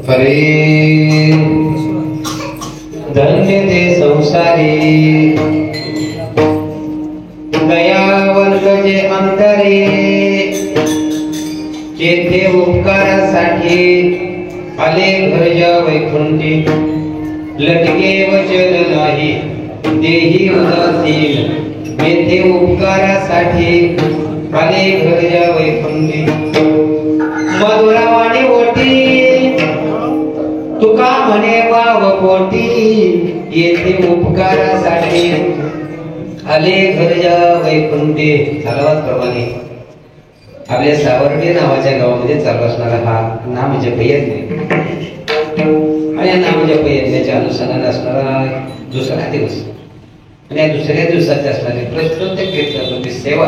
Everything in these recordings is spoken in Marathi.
परे धन्य ते संसारी दया वर्ग जे अंतरे जेथे उपकारासाठी आले घरच्या वैकुंठी लटके वचन नाही देही उदासीन जेथे उपकारासाठी आले घरच्या वैकुंठी मधुरावाणी ओटी तुका म्हणे वाव पोटी येथे उपकारासाठी आले घरच्या वैकुंठी. चालवाच प्रमाणे आपल्या सावर्डे नावाच्या गावामध्ये चालू असणारा हा नामजप यज्ञ आणि या नामजप यज्ञाच्या अनुषंगाने असणारा दुसरा दिवस आणि या दुसऱ्या दिवसाची असणारी प्रस्तुत कीर्तनाची सेवा.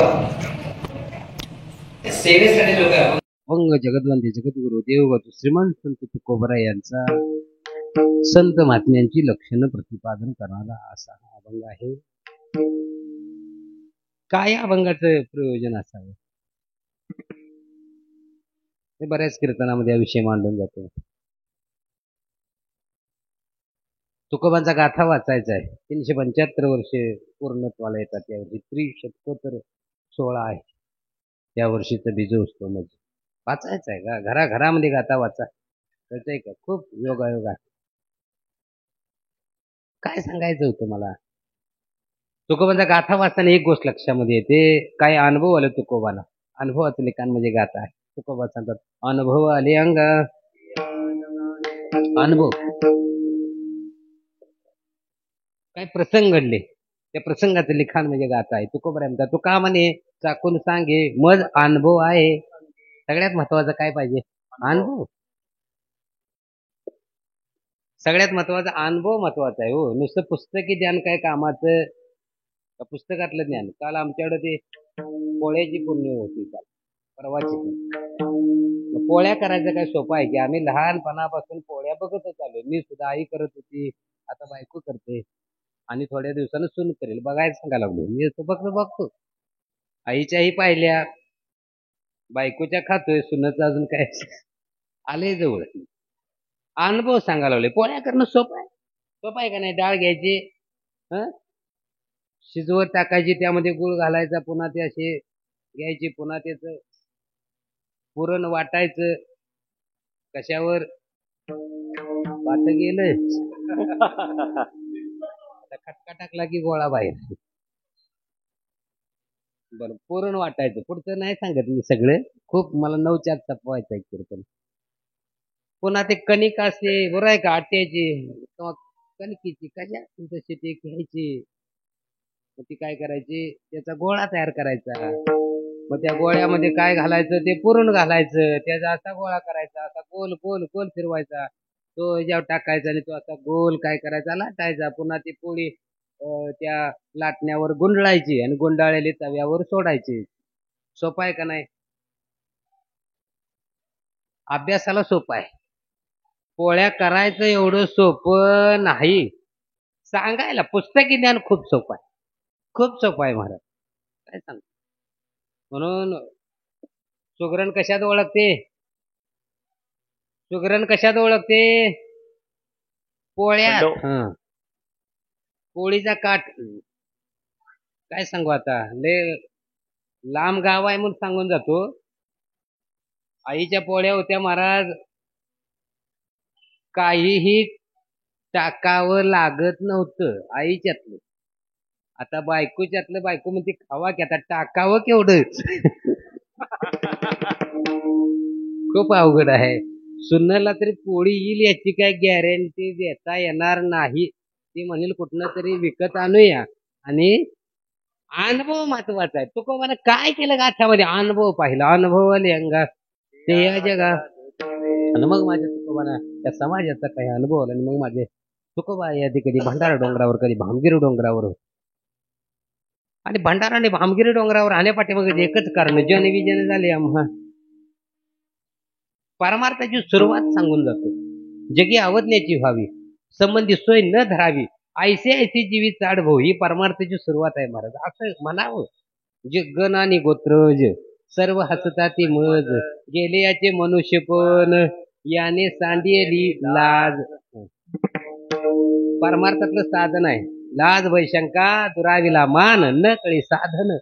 सेवेसाठी जो काय अभंग जगदवंदे जगद्गुरु देवगत श्रीमंत संत तुकोबरा यांचा संत महात्म्यांची लक्षणं प्रतिपादन करणारा असा हा अभंग आहे. काय अभंगाचं प्रयोजन असावं हे बऱ्याच कीर्तनामध्ये हा विषय मांडून जातो. तुकोबांचा गाथा वाचायचा आहे. 375 वर्षे पूर्णत्वाला येतात यावर्षी. त्रिशतकोत्तर 16 आहे या वर्षीचा बीजोत्सव. म्हणजे वाचायचं आहे का घरामध्ये गाथा वाचा. कळतंय का? खूप योगायोग आहे. काय सांगायचं होतं मला. तुकोबांचा गाथा वाचताना एक गोष्ट लक्षामध्ये येते. काय अनुभव आले तुकोबाला. अनुभवाचं लिखाण म्हणजे गाथा आहे. तुकोबा सांगतात अनुभव आले अंग अनुभव. काय प्रसंग घडले त्या प्रसंगाचं लिखाण म्हणजे गाथा आहे. तुकोबा म्हणतात तुका म्हणे चाकून सांगे मज अनुभव आहे. सगळ्यात महत्वाचं काय पाहिजे? अनुभव. सगळ्यात महत्वाचा अनुभव महत्वाचा आहे. हो नुसतं पुस्तकी ज्ञान काय कामाचं. पुस्तकातलं ज्ञान. काल आमच्याकडे ते पोळ्याची पुण्य होती. काल परवाची. पोळ्या करायचं काय सोपं आहे की. आम्ही लहानपणापासून पोळ्या बघतच आलो. मी सुद्धा आई करत होती, आता बायको करते आणि थोड्या दिवसानं सून करेल. बघायला सांगायला लागलो. मी बघतो आईच्याही पाहिल्या, बायकोच्या खातोय, सुनच अजून काय आले जवळ. अनुभव सांगायला लागले. पोळ्या करणं सोपं आहे. सोपं आहे का नाही? डाळ घ्यायची, शिजवत टाकायची, त्यामध्ये गुळ घालायचा, पुन्हा ते असे घ्यायची, पुन्हा त्याच पुरण वाटायचं. कशावर? वाट गेलं खटका टाकला की गोळा बाहेर. बरं पुरण वाटायचं. पुढचं नाही सांगत मी सगळं. खूप मला 9च्या आत संपवायचं आहे कीर्तन. पुन्हा ते कणिक असते बरोबर आहे का, आट्याची किंवा कणकीची कशा तशी ते घ्यायची. मग ती काय करायची, त्याचा गोळा तयार करायचा. मग त्या गोळ्यामध्ये काय घालायचं, ते पुरण घालायचं, त्याचा असा गोळा करायचा, असा गोल गोल गोल फिरवायचा, तो ह्याच्यावर टाकायचा आणि तो असा गोल काय करायचा, लाटायचा. पुन्हा ती पोळी त्या लाटण्यावर गुंडळायची आणि गुंडाळलेली तव्यावर सोडायची. सोपं आहे का नाही? अभ्यासाला सोपं आहे. पोळ्या करायचं एवढं सोपं नाही. सांगायला पुस्तकी ज्ञान खूप सोपं आहे. खूप सोपं आहे महाराज. काय सांग. म्हणून सुगरण कशात ओळखते? सुगरण कशात ओळखते? पोळ्यात. पोळीचा काठ. काय सांगू आता, लय लांब गाव आहे म्हणून सांगून जातो. आईच्या पोळ्या होत्या महाराज. काहीही टाकावं लागत नव्हतं आईच्यातलं. आता बायकोच्यातलं बायको म्हणते खावा की, आता टाकावं केवढं. खूप अवघड आहे. सुन्नला तरी पोळी येईल याची काय गॅरंटी देता येणार नाही. ती म्हणेल कुठनं तरी विकत आणूया. आणि अनुभव महत्वाचा आहे. तुकोबाने काय केलं गाथ्यामध्ये? अनुभव पाहिला. अनुभव आले अंगा ते या जगा. आणि मग माझ्या तुकोबाना त्या समाजाचा काही अनुभव आला. आणि मग माझे तुकोबा यादी कधी भंडारा डोंगरावर, कधी भामगिरी डोंगरावर होते. आणि भंडारा आणि भामगिरी डोंगरावर राहण्यापाठीमागे एकच कारण, जनविजन झाले आम्हा. परमार्थाची सुरुवात सांगून जातो. जगी अवज्ञाची व्हावी, संबंधी सोय न धरावी, ऐसे ऐसे जीवी चाड भाऊ, ही परमार्थाची सुरुवात आहे महाराज. असं म्हणावं. जे गण आणि गोत्रज सर्व हसताती मज, गेले याचे मनुष्य पण याने सांडियली लाज. परमार्थातलं साधन आहे. लाज भयशंका दुराविला मान न कळी साधन.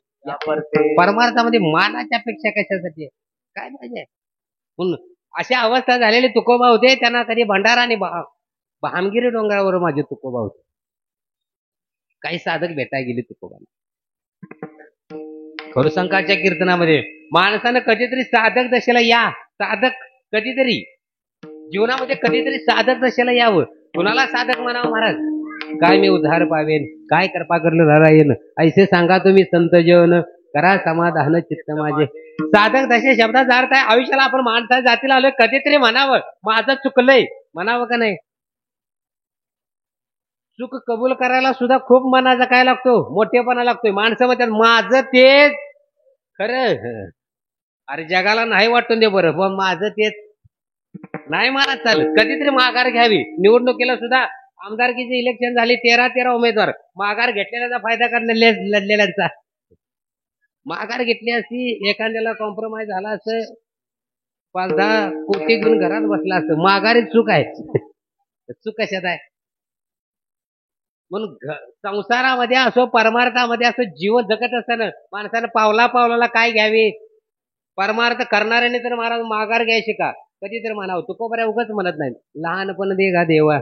परमार्थामध्ये मानाच्या पेक्षा कशासाठी आहे? काय पाहिजे म्हणून अशा अवस्था झालेले तुकोबा होते. त्यांना कधी भंडारा आणि भामगिरी डोंगरावर माझे तुकोबा होते. काही साधक भेटाय गेले तुकोबाला. खरसंकाच्या कीर्तनामध्ये माणसानं कधीतरी साधक दशेला या. साधक कधीतरी जीवनामध्ये कधीतरी साधक दशेला यावं. कुणाला साधक म्हणावं महाराज? काय मी उद्धार पावेन, काय कृपा करलं नारायण, ऐसे सांगा तुम्ही संत जन, करा समाधान चित्त माझे. साधक दशे शब्दाचा अर्थ आहे आयुष्याला आपण माणसाच्या जातीला आलोय कधीतरी म्हणावं माझं चुकलंय म्हणावं का नाही. चूक कबूल करायला सुद्धा खूप मनाचा काय लागतो, मोठेपणा लागतोय. माणसं म्हणतात माझं तेच खरं. अरे जगाला नाही वाटून दे बरं, पण माझं तेच नाही मला चालत. कधीतरी माघार घ्यावी. निवडणुकीला सुद्धा आमदारकीचे इलेक्शन झाले, 13 उमेदवार. माघार घेतलेल्याचा फायदा करण्याला लढलेल्यांचा. माघार घेतली असती, एखाद्याला कॉम्प्रोमाइज झाला असं, 5-10 कोटी घेऊन घरात बसला असतं. माघारी चूक आहे. चूक कशात आहे? म्हणून संसारामध्ये असो परमार्थामध्ये असो जीवन जगत असताना माणसानं पावला पावलाला काय घ्यावे. परमार्थ करणाऱ्याने तर महाराज माघार घ्यायची का कधी तर म्हणावं. तुकोबऱ्या उगाच म्हणत नाही लहानपण दे गा देवा.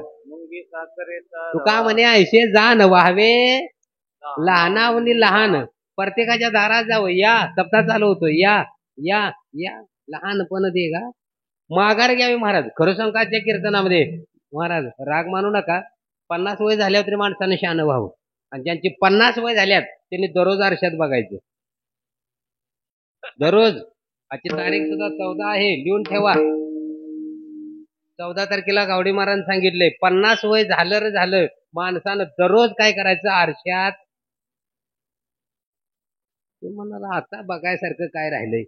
तुका म्हणे ऐशे जाण व्हावे लहानावनी लहान. प्रत्येकाच्या दारात जावं. या सप्ताह चालू होतो. या या या लहानपण दे गा. माघार घ्यावी महाराज. खरसंकाच्या कीर्तनामध्ये महाराज राग मानू नका. 50 वय झाल्यावर तरी माणसानं शान व्हावं. आणि ज्यांची 50 वय झाल्यात त्यांनी दररोज आरशात बघायचं. दररोज. आजची तारीख सुद्धा 14 आहे, लिहून ठेवा. 14 तारखेला गावडी महाराज सांगितले 50 वय झालं रे झालं माणसानं दररोज काय करायचं आरशात. ते म्हणाला आता बघायसारखं काय राहिलंय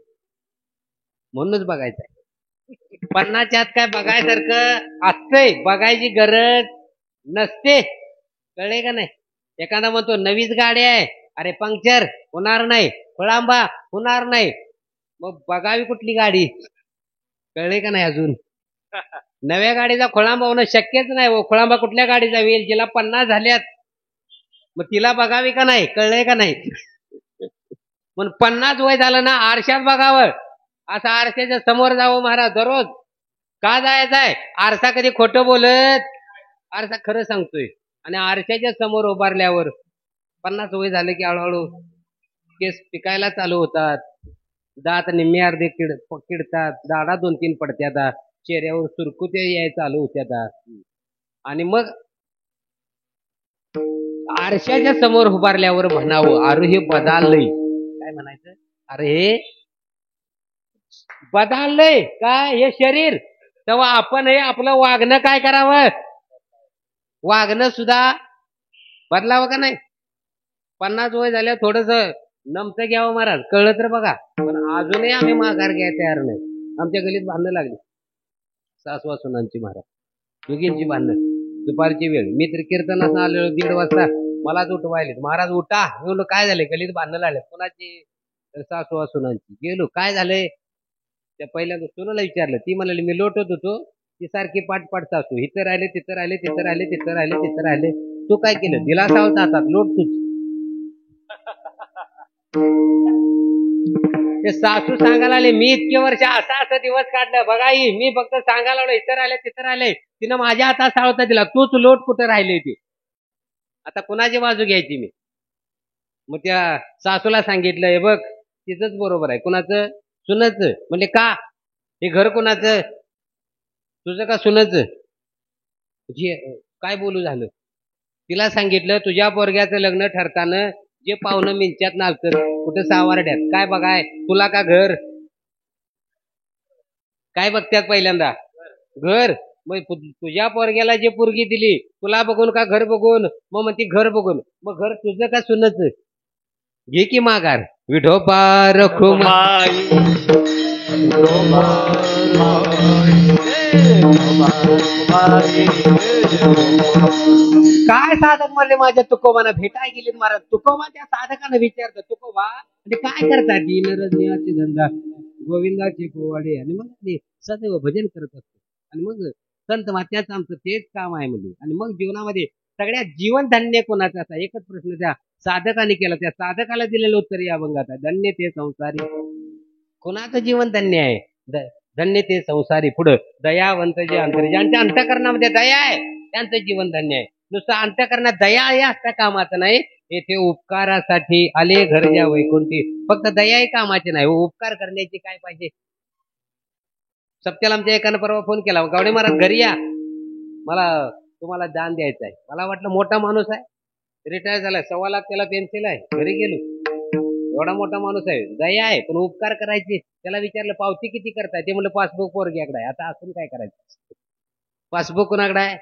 म्हणूनच बघायचंय. 50च्या आत काय बघायसारखं असतंय, बघायची गरज नसते. कळले का नाही? एखादा म्हणतो नवीच गाडी आहे, अरे पंक्चर होणार नाही, खोळांबा होणार नाही, मग बघावी कुठली गाडी? कळले का नाही अजून? नव्या गाडीचा खोळांबा होणं शक्यच नाही. खोळांबा कुठल्या गाडीचा होईल? जिला 50 झाल्यात मग तिला बघावी का नाही? कळलंय का नाही? पण 50 वय झालं ना आरशात बघावं. असं आरशाच्या समोर जावं महाराज दररोज. का जायचंय? आरसा कधी खोटं बोलत, आरसा खरं सांगतोय. आणि आरशाच्या समोर उभारल्यावर 50 वय झाले की हळूहळू केस पिकायला चालू होतात, दात निम्मे अर्धे किडतात, दाढा 2-3 पडत्यात, चेहऱ्यावर सुरकुत्या याय चालू होत्यात. आणि मग आरशाच्या समोर उभारल्यावर म्हणावं अरे हे बदललंय. काय म्हणायचं? अरे हे बदललंय काय हे शरीर. तेव्हा आपण हे आपलं वागणं काय करावं? वागणं सुद्धा बदलावं का नाही? 50 वय झाल्या थोडस नमतं घ्यावं महाराज. कळलं तर बघा. पण अजूनही आम्ही माघार घ्यायला तयार नाही. आमच्या गलीत भांडणं लागली सासवा सुनांची महाराज. दोघींची भांडणं. दुपारची वेळ. मी तर कीर्तनात आलेलो 1:30 वाजता. मलाच उठवायले. महाराज उठा. मी म्हणलो काय झालंय? गलीत भांडणं लागले. कोणाची? तर सासवा सुनांची. गेलो काय झालंय? त्या पहिल्यांदा सुनाला विचारलं. ती म्हणाली मी लोटत होतो, ती सारखी पाठ सासू इथं राहिले तिथं राहिले तिथं राहिले तिथं राहिले तिथं राहिले. तू काय केलं? दिला सावत हातात लोट तूच. ते सासू सांगायला आले मी इतके वर्ष असा दिवस काढलं बघा. मी फक्त सांगायला आलो इथं राहिले तिथं राहिले. तिनं माझ्या हातात सावता दिला. तूच लोट कुठं राहिले ती. आता कुणाची बाजू घ्यायची मी? मग त्या सासूला सांगितलं हे बघ तिचंच बरोबर आहे. कुणाचं? सुनाचं. म्हणजे का? हे घर कुणाचं? तुझं का सुनाचं? काय बोलू झालं? तिला सांगितलं तुझ्या पोरग्याचं लग्न ठरताना जे पाहुणं मिंच्यात नालतं कुठं सावारड्यात काय बघाय तुला का घर? काय बघत्यात पहिल्यांदा? घर. मग तुझ्या पोरग्याला जे पोरगी दिली तुला बघून का घर बघून? मग म्हणते घर बघून. मग घर तुझं का सुनाचं? घे की माघार. विठोबा रखुमाई काय साधक म्हणले माझ्या तुकोबांना भेटाय गेले महाराज. तुकोबा त्या साधकांना विचारतात तुकोबा म्हणजे काय करतात? दीन रजनीचे धंदा गोविंदाचे पोवाडे आणि मग सदैव भजन करत असतो. आणि मग संत महात्म्याचं आमचं तेच काम आहे म्हणजे. आणि मग जीवनामध्ये सगळ्यात जीवन धन्य कोणाचं असा एकच प्रश्न त्या साधकाने केला. त्या साधकाला दिलेलं उत्तर या अभंगात आहे. धन्य ते संसारी. कोणाचं जीवन धन्य आहे? धन्य ते संसारी. पुढं दयावंत जे अंतरी, ज्यांच्या अंतःकरणामध्ये दया आहे त्यांचं जीवन धन्य आहे. नुसतं अंतःकरणात दया या असता कामाचं नाही. येथे उपकारासाठी आले घरच्या वैकुंठी. फक्त दयाही कामाचे नाही, उपकार करण्याची काय पाहिजे. सत्याला आमच्या एकानं परवा फोन केला, गावडे महाराज घरी या, मला तुम्हाला दान द्यायचं आहे. मला वाटलं मोठा माणूस आहे, रिटायर झालाय, 1.25 लाख त्याला पेन्सिल आहे. घरी गेलो, एवढा मोठा माणूस आहे, दया आहे पण उपकार करायची. त्याला विचारलं पावती किती करताय? ते म्हणलं पासबुक पोरग्याकडे आहे. आता असून काय करायचं, पासबुक कोणाकडे आहे?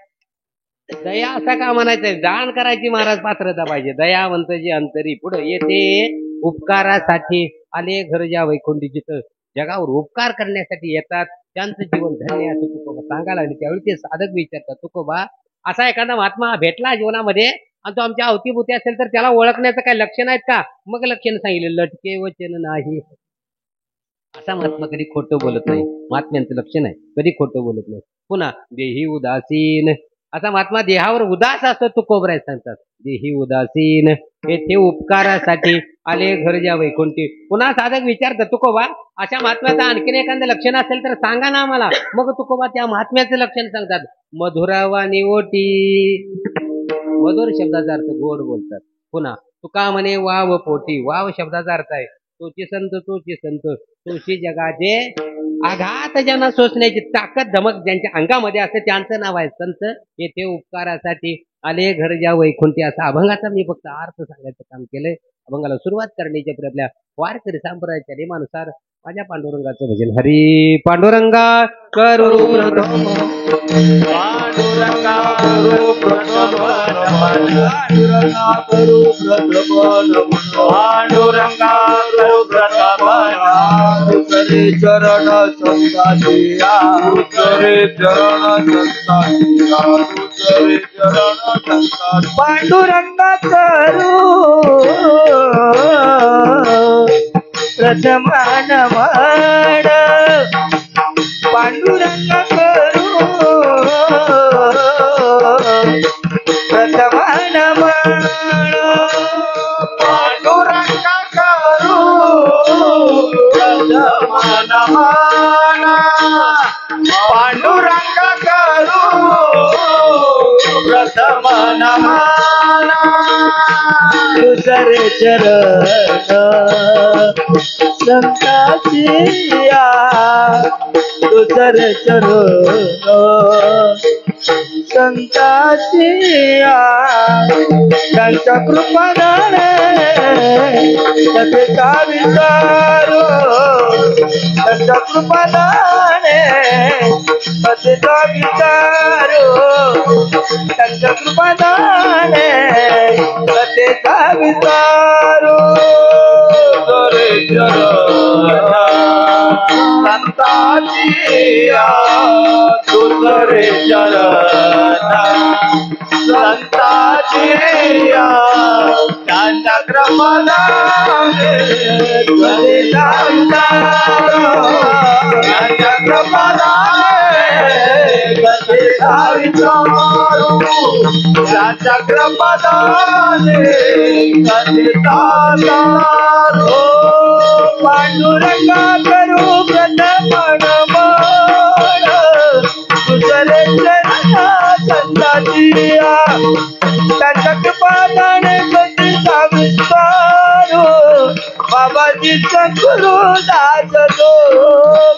दया असा का म्हणायचंय? दान करायची महाराज पात्रता पाहिजे. दयावंत जे अंतरी. पुढे येते उपकारासाठी आले घरच्या वैकुंठी. जिथं जगावर उपकार करण्यासाठी येतात त्यांचं जीवन धन्य असं तुकोबा सांगायला लागले. त्यावेळी ते साधक विचारतात, तुकोबा असा एखादा महात्मा भेटला जीवनामध्ये आणि तो आमच्या अवतीभोवती असेल तर त्याला ओळखण्याचं काय लक्षण आहेत का? मग लक्षण सांगितलं, लटके वचन नाही. असा महात्मा कधी खोटं बोलत नाही. महात्म्यांचं लक्षण आहे, कधी खोटं बोलत नाही. पुन्हा देही उदासीन. असा महात्मा देहावर उदास असतो. तुकोबराय सांगतात, देही उदासीन येथे उपकारासाठी आले घरच्या वैकुंठी. पुन्हा साधक विचारतात, तुकोबा अशा महात्म्याचं आणखीन एखादं लक्षण असेल तर सांगा ना आम्हाला. मग तुकोबा त्या महात्म्याचं लक्षण सांगतात. मधुरावानी ओटी. मधुर शब्दाचा अर्थ गोड बोलतात. पुन्हा तुका म्हणे वाव पोटी. वाव शब्दाचा अर्थ आहे तोची संत, तोची संत, तोशी जगाचे आघात ज्यांना सोसण्याची ताकद धमक ज्यांच्या अंगामध्ये असते त्यांचं नाव आहे संत. येथे उपकारासाठी आले घरच्या वैकुंठी. असा अभंगाचा मी फक्त अर्थ सांगायचं काम केलंय. अभंगाला सुरुवात करण्याच्या आपल्या वारकरी संप्रदायाच्या नियमानुसार माझ्या पांडुरंगाचं भजन. हरी पांडुरंगा करू प्रथम, पांडुरंगा करू प्रथम पांडुरंगा करू प्रथम पांडुरंगा करू प्रथम उतरे चरण संताजिया उतरे चरण संताजिया उतरे चरण संता पांडुरंगा करू प्रथम नमन पांडुरंग करू प्रथम नमन पांडुरंग करू प्रथम नमन पांडुरंग करू प्रथम नमन दुसरे चरण संताजिया दुसरे चरण संताजिया त्यांच्या कृपादाने त्याचा विचारो त्यांच्या कृपादाने त्याचा विचारो त्यांच्या कृपादाने त्याचा विचारो दुसरे चरण संताजिया दुसरे चरण संताजिया त्यांच्या क्रमाने त्यांच्या क्रमाने त्यांच्या क्रमाने पांडुरंगा करू प्रथम नमन दुसरे चरण संताजिया त्यांच्या कृपादाने कधीचा विस्तारो बाबाजीचा गुरु दास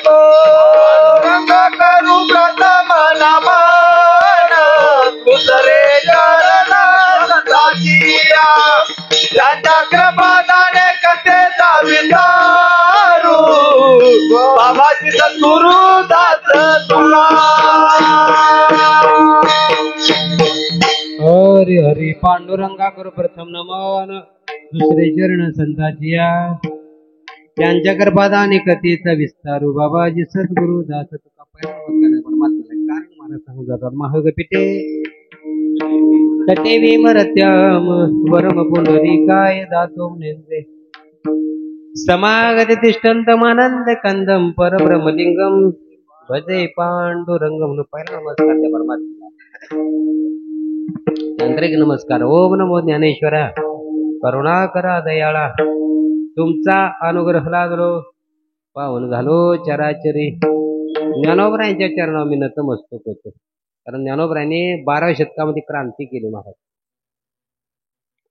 पांडुरंगा करू प्रथम नमन दुसरे चरण संताजिया त्यांच्या कृपादाने कथेचा विचारू बाबाजी सद्गुरु दास तुला. हरी हरी पांडुरंगा करू प्रथम नमन दुसरे चरण संताजिया त्यांच्या गर्भादाने कथेचा विस्तारू बाबाजी सद्गुरु दास तुका. परमात्मा कारण मला सांगू जातात महाग पिटे तटे विमरत्याम वरम पुंडरीकाय दातो नेंद्रे समागत तिष्ठन्तमानंद कंदम परब्रह्मलिंगम भजे पांडुरंग म्हणून पहिला नमस्कार त्या परमात्म्याला. तांत्रिक नमस्कार. ओम नमो ज्ञानेश्वरा करुणाकरा दयाळा, तुमचा अनुग्रह लागलो पावन झालो चराचरी. ज्ञानोबरायांच्या चरणावर मी नतमस्तक होतो. कारण ज्ञानोबरायांनी 12व्या शतकामध्ये क्रांती केली महाराज.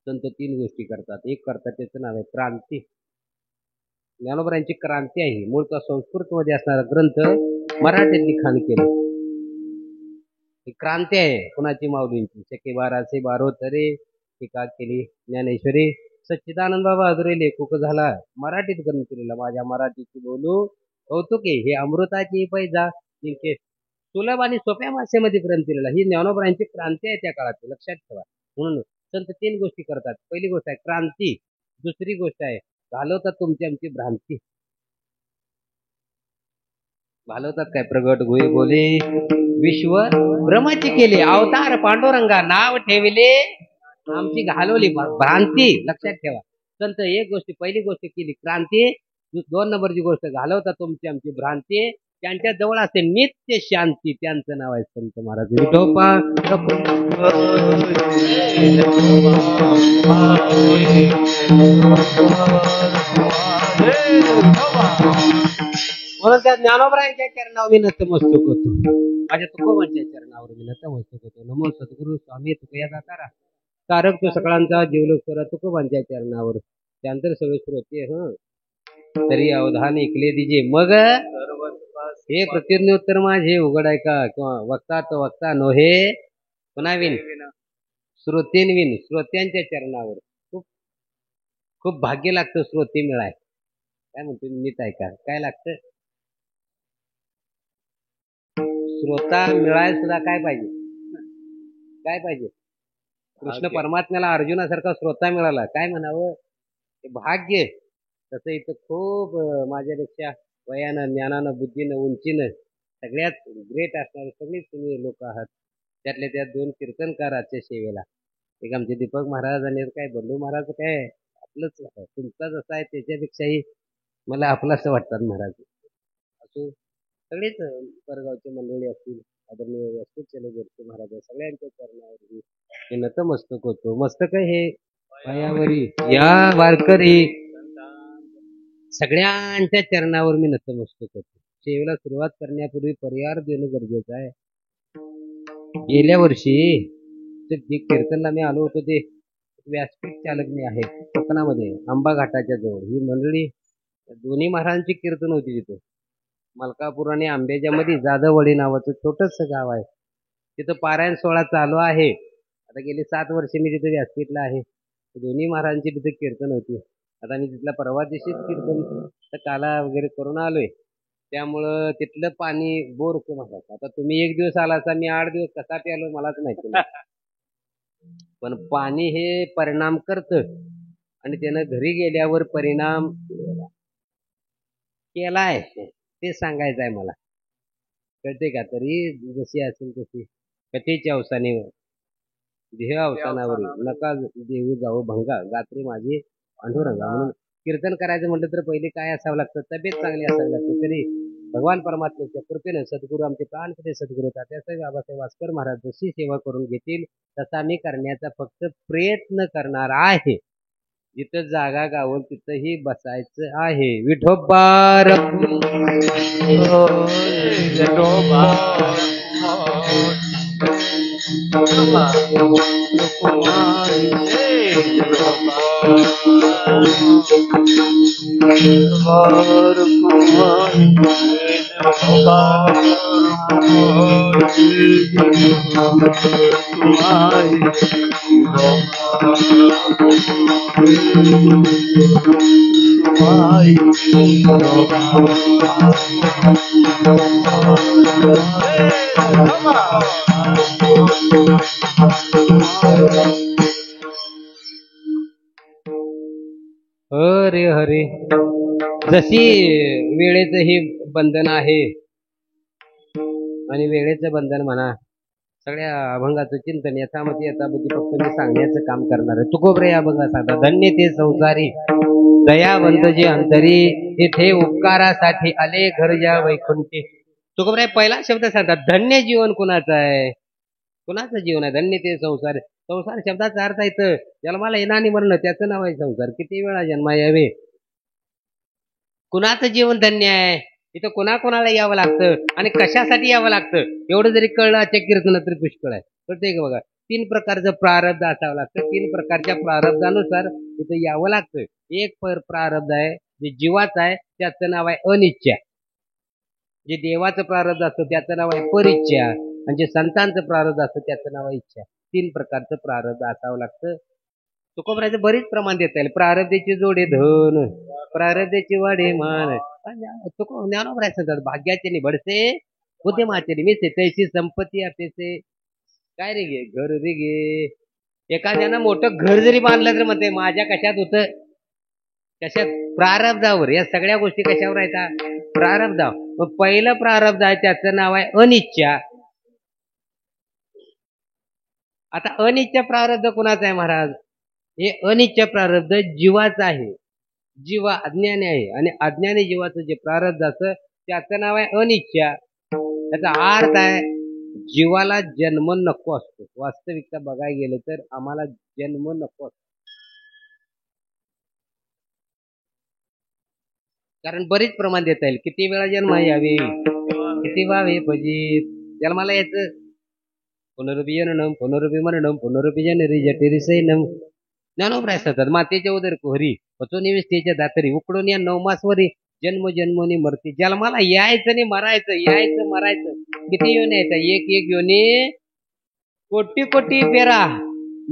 संत 3 गोष्टी करतात. एक करतात त्याचं नाव आहे क्रांती. ज्ञानोबरायांची क्रांती आहे. मूळचा संस्कृत मध्ये असणारा ग्रंथ मराठीत लिखाण केलं. ही क्रांती आहे. कुणाची? माऊलींची. शके 12 12 तरे टीका केली ज्ञानेश्वरी. सच्चिदानंद बाबा हजरे लेखक झाला. मराठीत ग्रंथ केलेला. माझ्या मराठीची बोलू कौतुके हे अमृताची पैजा जिंके. सुलभ आणि सोप्या भाषेमध्ये ग्रंथ केलेला. ही ज्ञानोबरायांची क्रांती आहे त्या काळात. लक्षात ठेवा. म्हणून संत 3 गोष्टी करतात. पहिली गोष्ट आहे क्रांती. दुसरी गोष्ट आहे घालवतात तुमची आमची भ्रांती. घालवतात काय? प्रगट होई बोले विश्व भ्रमाची केले अवतार पांडुरंगा नाव ठेविले आमची घालवली भ्रांती. लक्षात ठेवा. संत एक गोष्ट पहिली गोष्ट केली क्रांती. 2 नंबरची गोष्ट घालवतात तुमची आमची भ्रांती. त्यांच्या जवळ असते नित्य शांती. त्यांचं नाव आहे संत महाराज विठोबा. म्हणून त्या ज्ञानोबरायांच्या चरणावर मी नतमस्तक होतो. माझ्या तुकोबांच्या चरणावर मी नतमस्तक होतो. नमो सद्गुरु स्वामी तुकया दातारा तारक तो सकाळांचा जीवलोक तुकोबांच्या चरणावर. त्यानंतर सगळे श्रोते तरी अवधान ऐकले दिजे मग हे प्रत्युत्तर माझे उघड आहे का? किंवा वक्ता तो वक्ता नोहे पुन्हा विन श्रोतेन विन. श्रोत्यांच्या चरणावर खूप खूप भाग्य लागतं श्रोते मिळाय. काय म्हणतो नीट आहे का? काय लागतं? श्रोता मिळाय सुद्धा काय पाहिजे? काय पाहिजे? कृष्ण परमात्म्याला अर्जुनासारखा श्रोता मिळाला. काय म्हणावं? ते भाग्य. तसं इथं खूप माझ्यापेक्षा वयानं ज्ञानानं बुद्धीनं उंचीनं सगळ्यात ग्रेट असणारे सगळेच तुम्ही लोक आहात. त्यातल्या त्यात 2 कीर्तनकार आजच्या सेवेला. एक आमचे दीपक महाराज आणि काय बंडू महाराज. काय आपलंच तुमचा जसा आहे त्याच्यापेक्षाही मला आपलं असं वाटतात महाराज. असो सगळेच परगावचे मंडळी असतील आदरणीय व्यासपीठचे गोरखे महाराज सगळ्यांच्या चरणावर हे नतमस्तक होतो. मस्तक हे पायावरी या वारकरी सगळ्यांच्या चरणावर मी नतमस्तक होतो. सेवेला सुरुवात करण्यापूर्वी परिहार देणं गरजेचं आहे. गेल्या वर्षी जे कीर्तनला मी आलो होतो ते व्यासपीठ चालक मी आहे कोकणामध्ये आंबा घाटाच्या जवळ. ही मंडळी दोन्ही महाराजांची कीर्तन होती तिथं. मलकापूर आणि आंब्याच्यामध्ये जाधववाडी नावाचं छोटस गाव आहे. तिथं पारायण सोहळा चालू आहे. आता गेली 7 वर्षे मी तिथे व्यासपीठला आहे. दोन्ही महाराजांची तिथे कीर्तन होती. आता मी तिथला परवा दिवशीच कीर्तन काला वगैरे करून आलोय. त्यामुळं तिथलं पाणी बोरचं महाराज. आता तुम्ही 1 दिवस आला असा, मी 8 दिवस कसा प्यालो मलाच माहिती नाही. पण पाणी हे परिणाम करतं आणि त्यानं घरी गेल्यावर परिणाम केलाय ते सांगायचं आहे मला. कळते का? तरी जशी असेल तशी कथेच्या अवसानीवर देह अवसानावर नका देऊ जाऊ भंगा गात्री माझी पांडुरंगा. म्हणून कीर्तन करायचं म्हटलं तर पहिले काय असावं लागतं? तब्येत चांगली असावी लागते. तरी भगवान परमात्म्याच्या कृपेनं सद्गुरू आमचे प्राणपते सद्गुरू तात्यासाहेब बाबासाहेब वास्कर महाराज जशी सेवा करून घेतील तसा मी करण्याचा फक्त प्रयत्न करणार आहे. जिथं जागा गावल तिथंही बसायचं आहे. विठोबा हरे हरे. जशी वेळेचं हे बंधन आहे आणि वेळेचं बंधन म्हणा सगळ्या अभंगाचं चिंतन यथामती यथाबुद्धी फक्त मी सांगण्याचं काम करणार आहे. तुकोबरे अभंगा सांगता धन्य ते संसारी दयावंत जे अंतरी इथे उपकारासाठी आले घर या वैकुंठी. तुकोबराय पहिला शब्द सांगतात, धन्य जीवन कुणाचं आहे? कुणाचं जीवन आहे? धन्य ते संसार. संसार शब्दाचा अर्थ येतं जन्माला येणं आणि मरण, त्याचं नाव आहे संसार. किती वेळा जन्मा यावे. कुणाचं जीवन धन्य आहे? इथं कुणाला यावं लागतं आणि कशासाठी यावं लागतं एवढं जरी कळलं आजच्या कीर्तनात तरी पुष्कळ आहे. कळतंय का? बघा, 3 प्रकारचं प्रारब्ध असावं लागतं. 3 प्रकारच्या प्रारब्धानुसार इथं यावं लागतं. एक प्रारब्ध आहे जे जीवाचं आहे, त्याचं नाव आहे अनिच्छा. जे देवाचं प्रारब्ध असतं त्याचं नाव आहे परिच्छा, आणि जे संतांचं प्रारब्ध असतं त्याचं नाव आहे इच्छा. 3 प्रकारचं प्रारब्ध असावं लागतं. तुकोबरायचं बरीच प्रमाण देता येईल. प्रारब्धेची जोडे धन, प्रारब्धेची वाढे मान. ज्ञानोबराय सांगतात, भाग्याचे निबडसे उद्यमाचे निमित्त तैशी संपत्ती अपेसे. काय रे गे घर रे गे. एखाद्यानं मोठं घर जरी बांधलं तर म्हणते माझ्या कशात होतं? कशात? प्रारब्धावर. या सगळ्या गोष्टी कशावर आहेत? प्रारब्धावर. मग पहिलं प्रारब्ध आहे त्याचं नाव आहे अनिच्छा. आता अनिच्छा प्रारब्ध कुणाचं आहे महाराज? हे अनिच्छा प्रारब्ध जीवाचं आहे. जीवा अज्ञानी आहे आणि अज्ञानी जीवाचं जे प्रारब्ध असतं त्याचं नाव आहे अनिच्छा. त्याचा अर्थ आहे जीवाला जन्म नको असतो. वास्तविकता बघायला गेलं तर आम्हाला जन्म नको असतो. कारण बरीच प्रमाण देता येईल. किती वेळा जन्म यावे, किती व्हावे फजित. जन्माला यायचं पुनरुपी जननम पुनरुपी मरणम पुनरुपी जनरी जटिरी सैनम. ज्ञानोबराय सांगतात, मातेच्या उदर कोहरी होतो निविष्ठेच्या दातरी उकडून या 9 मासवरी जन्म जन्मोनी मरती. जन्माला यायचं नाही मरायचं, यायचं मरायचं. किती योनी यायचं? एक योनी कोटी कोटी पेरा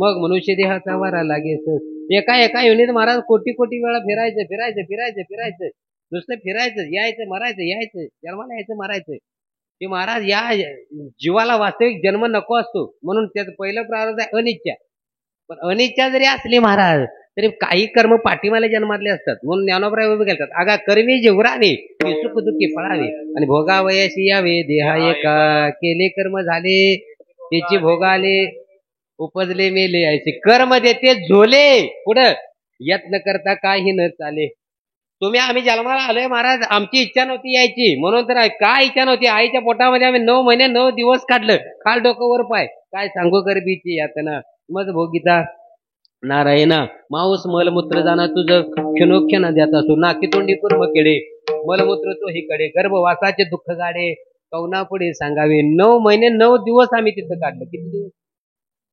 मग मनुष्य देहाचा वारा लागे. एका योनीत महाराज कोटी वेळा फिरायचं नुसतं फिरायचं, यायचं मरायचं, यायचं जन्माला यायचं मरायचं. ते महाराज या जीवाला वास्तविक जन्म नको असतो म्हणून त्याचं पहिलं प्रारब्ध आहे अनिच्छा. पण अनिच्छा जरी असली महाराज तरी काही कर्म पाठीमाले जन्मातले असतात. म्हणून ज्ञानोबराय उभे घालतात, आगा कर्मी जेवराने सुख दुःखी फळावे आणि भोगावयाशी यावे. देहा एका केले कर्म झाले त्याची भोगाले उपजले मेले ऐसे. कर्म देते झोले पुढं यत्न करता काही न चाले. आम्ही जन्माला आलोय महाराज, आमची इच्छा नव्हती यायची म्हणून तर. काय इच्छा नव्हती? आईच्या पोटामध्ये आम्ही 9 महिने 9 दिवस काढलं. खाल डोकं वर पाय. काय सांगू गरबीची यातना मज भोगिता नारायणा. माऊस मलमूत्र जाणं तुझं क्षणोक्षण द्याता असो. नाकी तोंडी कुर्म केडे मलमूत्र तो ही कडे. गर्भवासाचे दुःख गाडे कौना पुढे सांगावे. 9 महिने 9 दिवस आम्ही तिथं काढलं. किती दिवस?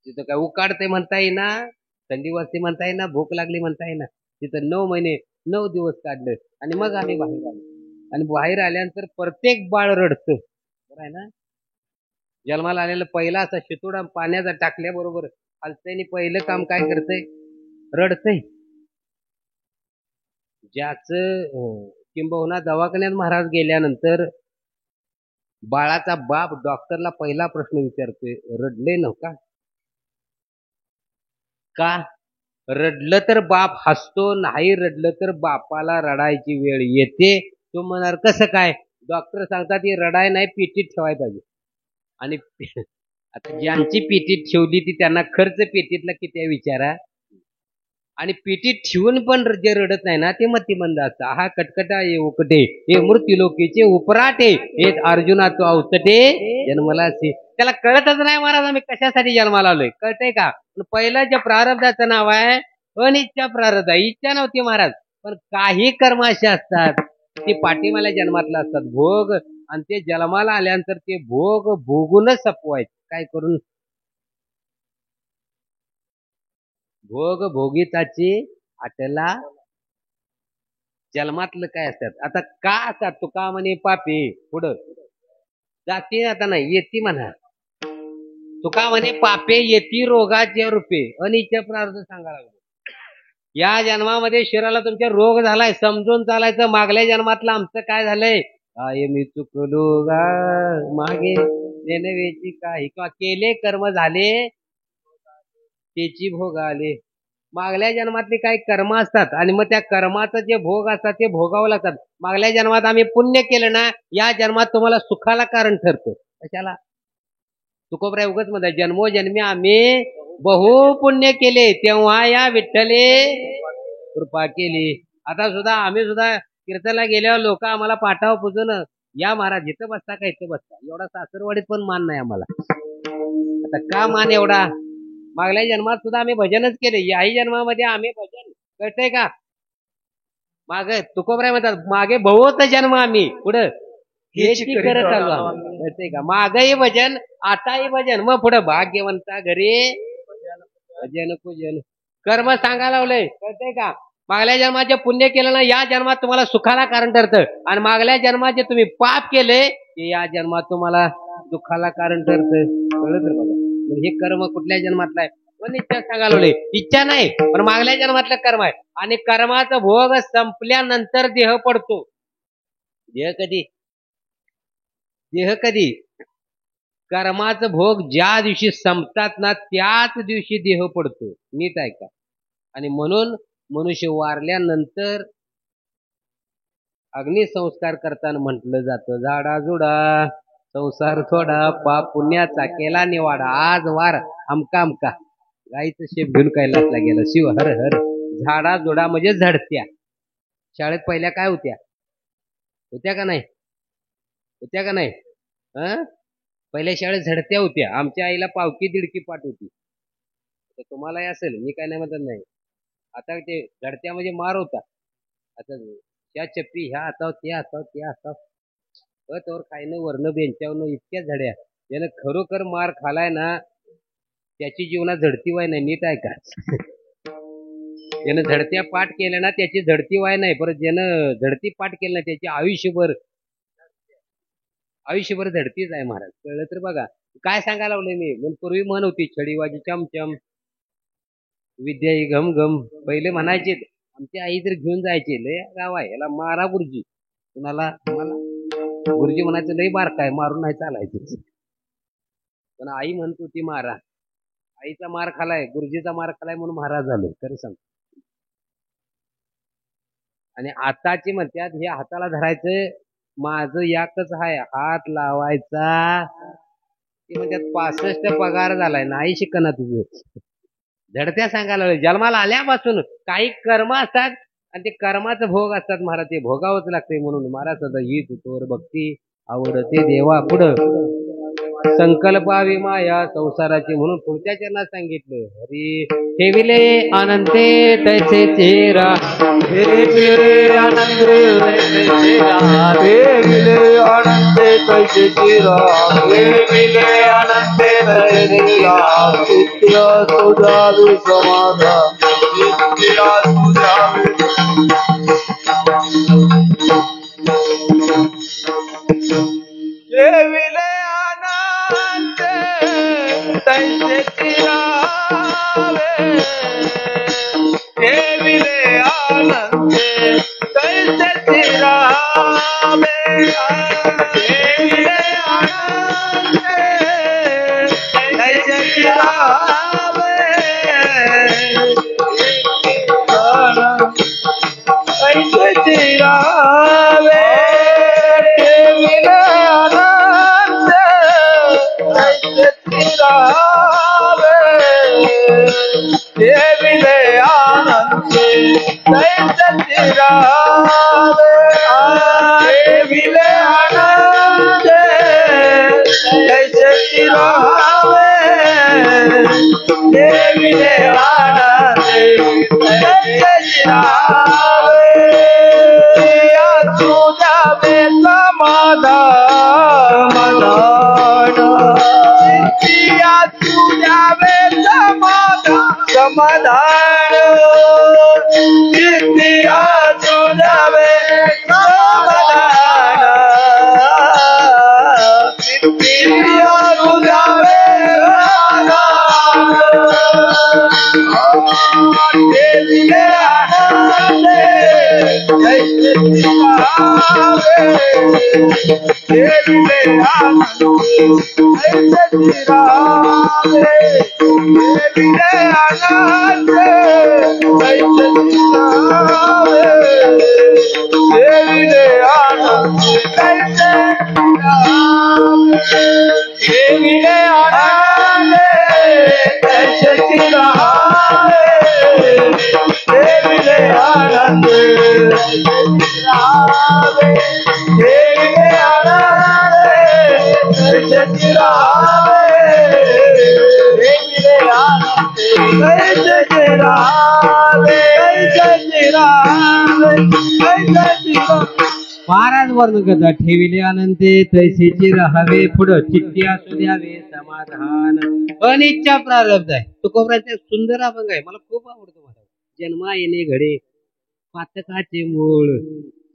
तिथं काय उकाडते म्हणता येईना, थंडी वाजते म्हणता येईना, भूक लागली म्हणता येईना. तिथं 9 महिने 9 दिवस काढलं आणि मग आम्ही बाहेर आलो. आणि बाहेर आल्यानंतर प्रत्येक बाळ रडतं, बरं आहे ना. जन्माला आलेलं पहिला असा शितोडा पाण्याचा टाकल्याबरोबर हलतंय आणि पहिलं काम काय करतंय? रडतंय. ज्याचं किंबहुना दवाखान्यात महाराज गेल्यानंतर बाळाचा बाप डॉक्टरला पहिला प्रश्न विचारतोय, रडले नव्हता का? रडलं तर बाप हसतो, नाही रडलं तर बापाला रडायची वेळ येते. तो म्हणाल कसं काय? डॉक्टर सांगतात की रडाय नाही, पेटीत ठेवायला पाहिजे. आणि आता ज्यांची पेटीत ठेवली ती त्यांना खर्च पेटीतला किती आहे विचारा. आणि पेटीत ठेवून पण जे रडत नाही ना ते मतिमंद असतं. हा कटकटा ये उकटे हे मृत्यू लोकीचे उपराटे हे अर्जुना तो अवतटे जन्मला. त्याला कळतच नाही महाराज आम्ही कशासाठी जन्माला आलोय. कळतंय का? पहिलं जे प्रारब्धाचं नाव आहे अनिच्छा प्रारब्ध. इच्छा नव्हती महाराज, पण काही कर्म असे असतात ते पाठीमाल्या जन्मातला असतात भोग, आणि ते जन्माला आल्यानंतर ते भोग भोगूनच सपवायचे. काय करून? भोग भोगिताची आटला. जन्मातलं काय असतात? आता का असतात? तुका म्हणे पापी पुढं जाती आता नाही येती म्हणा. तुका म्हणे पापे येती रोगाचे रूपे. अनिच्छा प्रारब्ध सांगा लागलो. या जन्मामध्ये शरीराला तुमच्या रोग झालाय, समजून चालायचं. मागल्या जन्मातलं आमचं काय झालंय? काय मी चुकलो गा मागे नेनवेची काही, किंवा केले कर्म झाले त्याची भोग आले. मागल्या जन्मातले काही कर्म असतात आणि मग त्या कर्माचं जे भोग असतात ते भोगावं लागतात. मागल्या जन्मात आम्ही पुण्य केलं ना, या जन्मात तुम्हाला सुखाला कारण ठरतं. कशाला? तुकोबराय उगच म्हणतात जन्मोजन्मी आम्ही बहु पुण्य केले तेव्हा या विठ्ठले कृपा केली. आता सुद्धा आम्ही सुद्धा कीर्तनला गेल्यावर लोक आम्हाला पाठाव पुजून या महाराज इथं बसता का इथं बसता, एवढा सासरवाडीत पण मान नाही आम्हाला. आता का मान एवढा? मागल्या जन्मात सुद्धा आम्ही भजनच केले, याही जन्मामध्ये आम्ही भजन, कळतंय का? मागे तुकोबराय म्हणतात मागे भवत जन्म आम्ही पुढं हेच करत आलो आम्ही, कळतंय का? मागही भजन आताही भजन, मग पुढं भाग्यवंता घरी भजन पूजन कर्म सांगायला लावलंय, कळतंय का? मागल्या जन्मात जे पुण्य केलं ना या जन्मात तुम्हाला सुखाला कारण ठरतं, आणि मागल्या जन्मात जे तुम्ही पाप केले ते या जन्मात तुम्हाला दुःखाला कारण ठरतं. कळत बघा, हे कर्म कुठल्या जन्मातलं आहे? पण इच्छा सांगायला लावले, इच्छा नाही पण मागल्या जन्मातलं कर्म आहे, आणि कर्माचा भोग संपल्यानंतर देह पडतो. देह कधी कर्माचं भोग ज्या दिवशी संपतात ना त्याच दिवशी देह पडतो. नीट ऐका. आणि म्हणून मनुष्य वारल्यानंतर अग्निसंस्कार करताना म्हटलं जातं, झाडा जुडा संसार थोडा, पाप पुण्याचा केला निवाडा, आज वार अमका अमका. गाईचं शेप घेऊन कैलासला गेला शिव हर हर. झाडा जुडा म्हणजे झडत्या. शाळेत पहिल्या काय होत्या? होत्या का नाही? होत्या का नाही? पहिल्या शाळेत झडत्या होत्या. आमच्या आईला पावकी दीडकी पाठ होती. तुम्हालाही असेल, मी काय नाही म्हणत नाही. आता ते झडत्या म्हणजे मार होता. आता त्या चप्पी ह्या हाताव ते हाताव ते हाताव तोवर खायनं वर्ण बेंच्यावरनं इतक्या झड्या, ज्यानं खरोखर मार खालाय ना त्याची जीवनात झडती वाय नाही. नीट ऐका. ज्यानं झडत्या पाठ केल्या ना त्याची झडती वाय नाही, परत ज्यानं झडती पाठ केलं ना त्याची आयुष्यभर झडतीच आहे महाराज. कळलं तर बघा काय सांगायला लावलंय मी. म्हणून पूर्वी म्हण होती छडीवाजी चमचम विद्या ही घम घम. पहिले म्हणायचे, आमची आई जर घेऊन जायची, लय गाव आहे याला मारा गुरुजी, कुणाला गुरुजी म्हणायचं लय बार काय मारून नाही चालायचं. पण आई म्हणत होती मारा. आईचा मार खालाय, गुरुजीचा मार खालाय म्हणून महाराज झालो. खरं सांग. आणि आताची म्हणतात हे हाताला धरायचं, माझं याकच आहे हात लावायचा. ते म्हणतात 65 पगार झालाय, नाही शिकना तुझं. झडत्या सांगायला लागले. जन्माला आल्यापासून काही कर्म असतात आणि ते कर्माचं भोग असतात महाराज, ते भोगावंच लागते. म्हणून महाराज ही तुझ्यावर भक्ती आवडते देवा पुढं संकल्पावी माया संसाराची. म्हणून पुढच्या चरणात सांगितलं, हरी ठेविले आनंदे तैसे चेहरा, ठेविले आनंदे तैसे चेहरा, ठेविले आनंदे तैसे चेहरा, ठेविले आनंदे तैसे चेहरा. नित्य तुझावे समाधान, नित्य तुझावे ठेविले तैसे चिरावे, ठेविले आनंदे तैसे चिरावे, ठेविले आनंदे तैसे चिरावे, तैसे चिरावे, ठेविले ठेविले आनंदे तैसे चिरावे, ठेविले आनंदे तैसे चिरावे, ठेविले आनंदे तैसे चिरावे. तुझावे समाधान, तुझावे समाधान, नित्या तुझावे समाधान, नित्या तुझावे ठेविले आनंदे तैसे चिरावे, ठेविले आनंदे तैसे चिरावे, ठेविले आनंदे तैसे चिरावे, ठेविले आनंदे तैसे चिरावे, ठेविले आनंदे तैसे चिरावे, ठेविले आनंदे तैसे चिरावे, ठेविले आनंदे कैसे महाराज वर्ण कथा ठेविले आनंदे तैसेची राहावे पुढं चित्ती असू द्यावे समाधान अनिच्छा प्रारब्ध आहे. तुकोबराचा सुंदर अभंग आहे, मला खूप आवडतो. महाराज जन्मा येणे घडे पातकाचे मूळ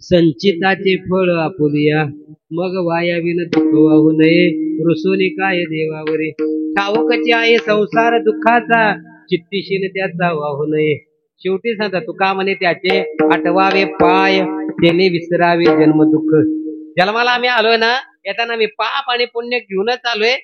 संचिताचे फळ आपुलिया मग वायाविन दुःख वाहू नये रुसोनी काय देवावरे ठाऊकची आहे संसार दुःखाचा चित्तीशीन त्याचा वाहू नये. शेवटी सांगता तुका म्हणे त्याचे आठवावे पाय त्याने विसरावे जन्म दुःख. जन्माला आम्ही आलोय ना, येताना आम्ही पाप आणि पुण्य घेऊनच आलोय.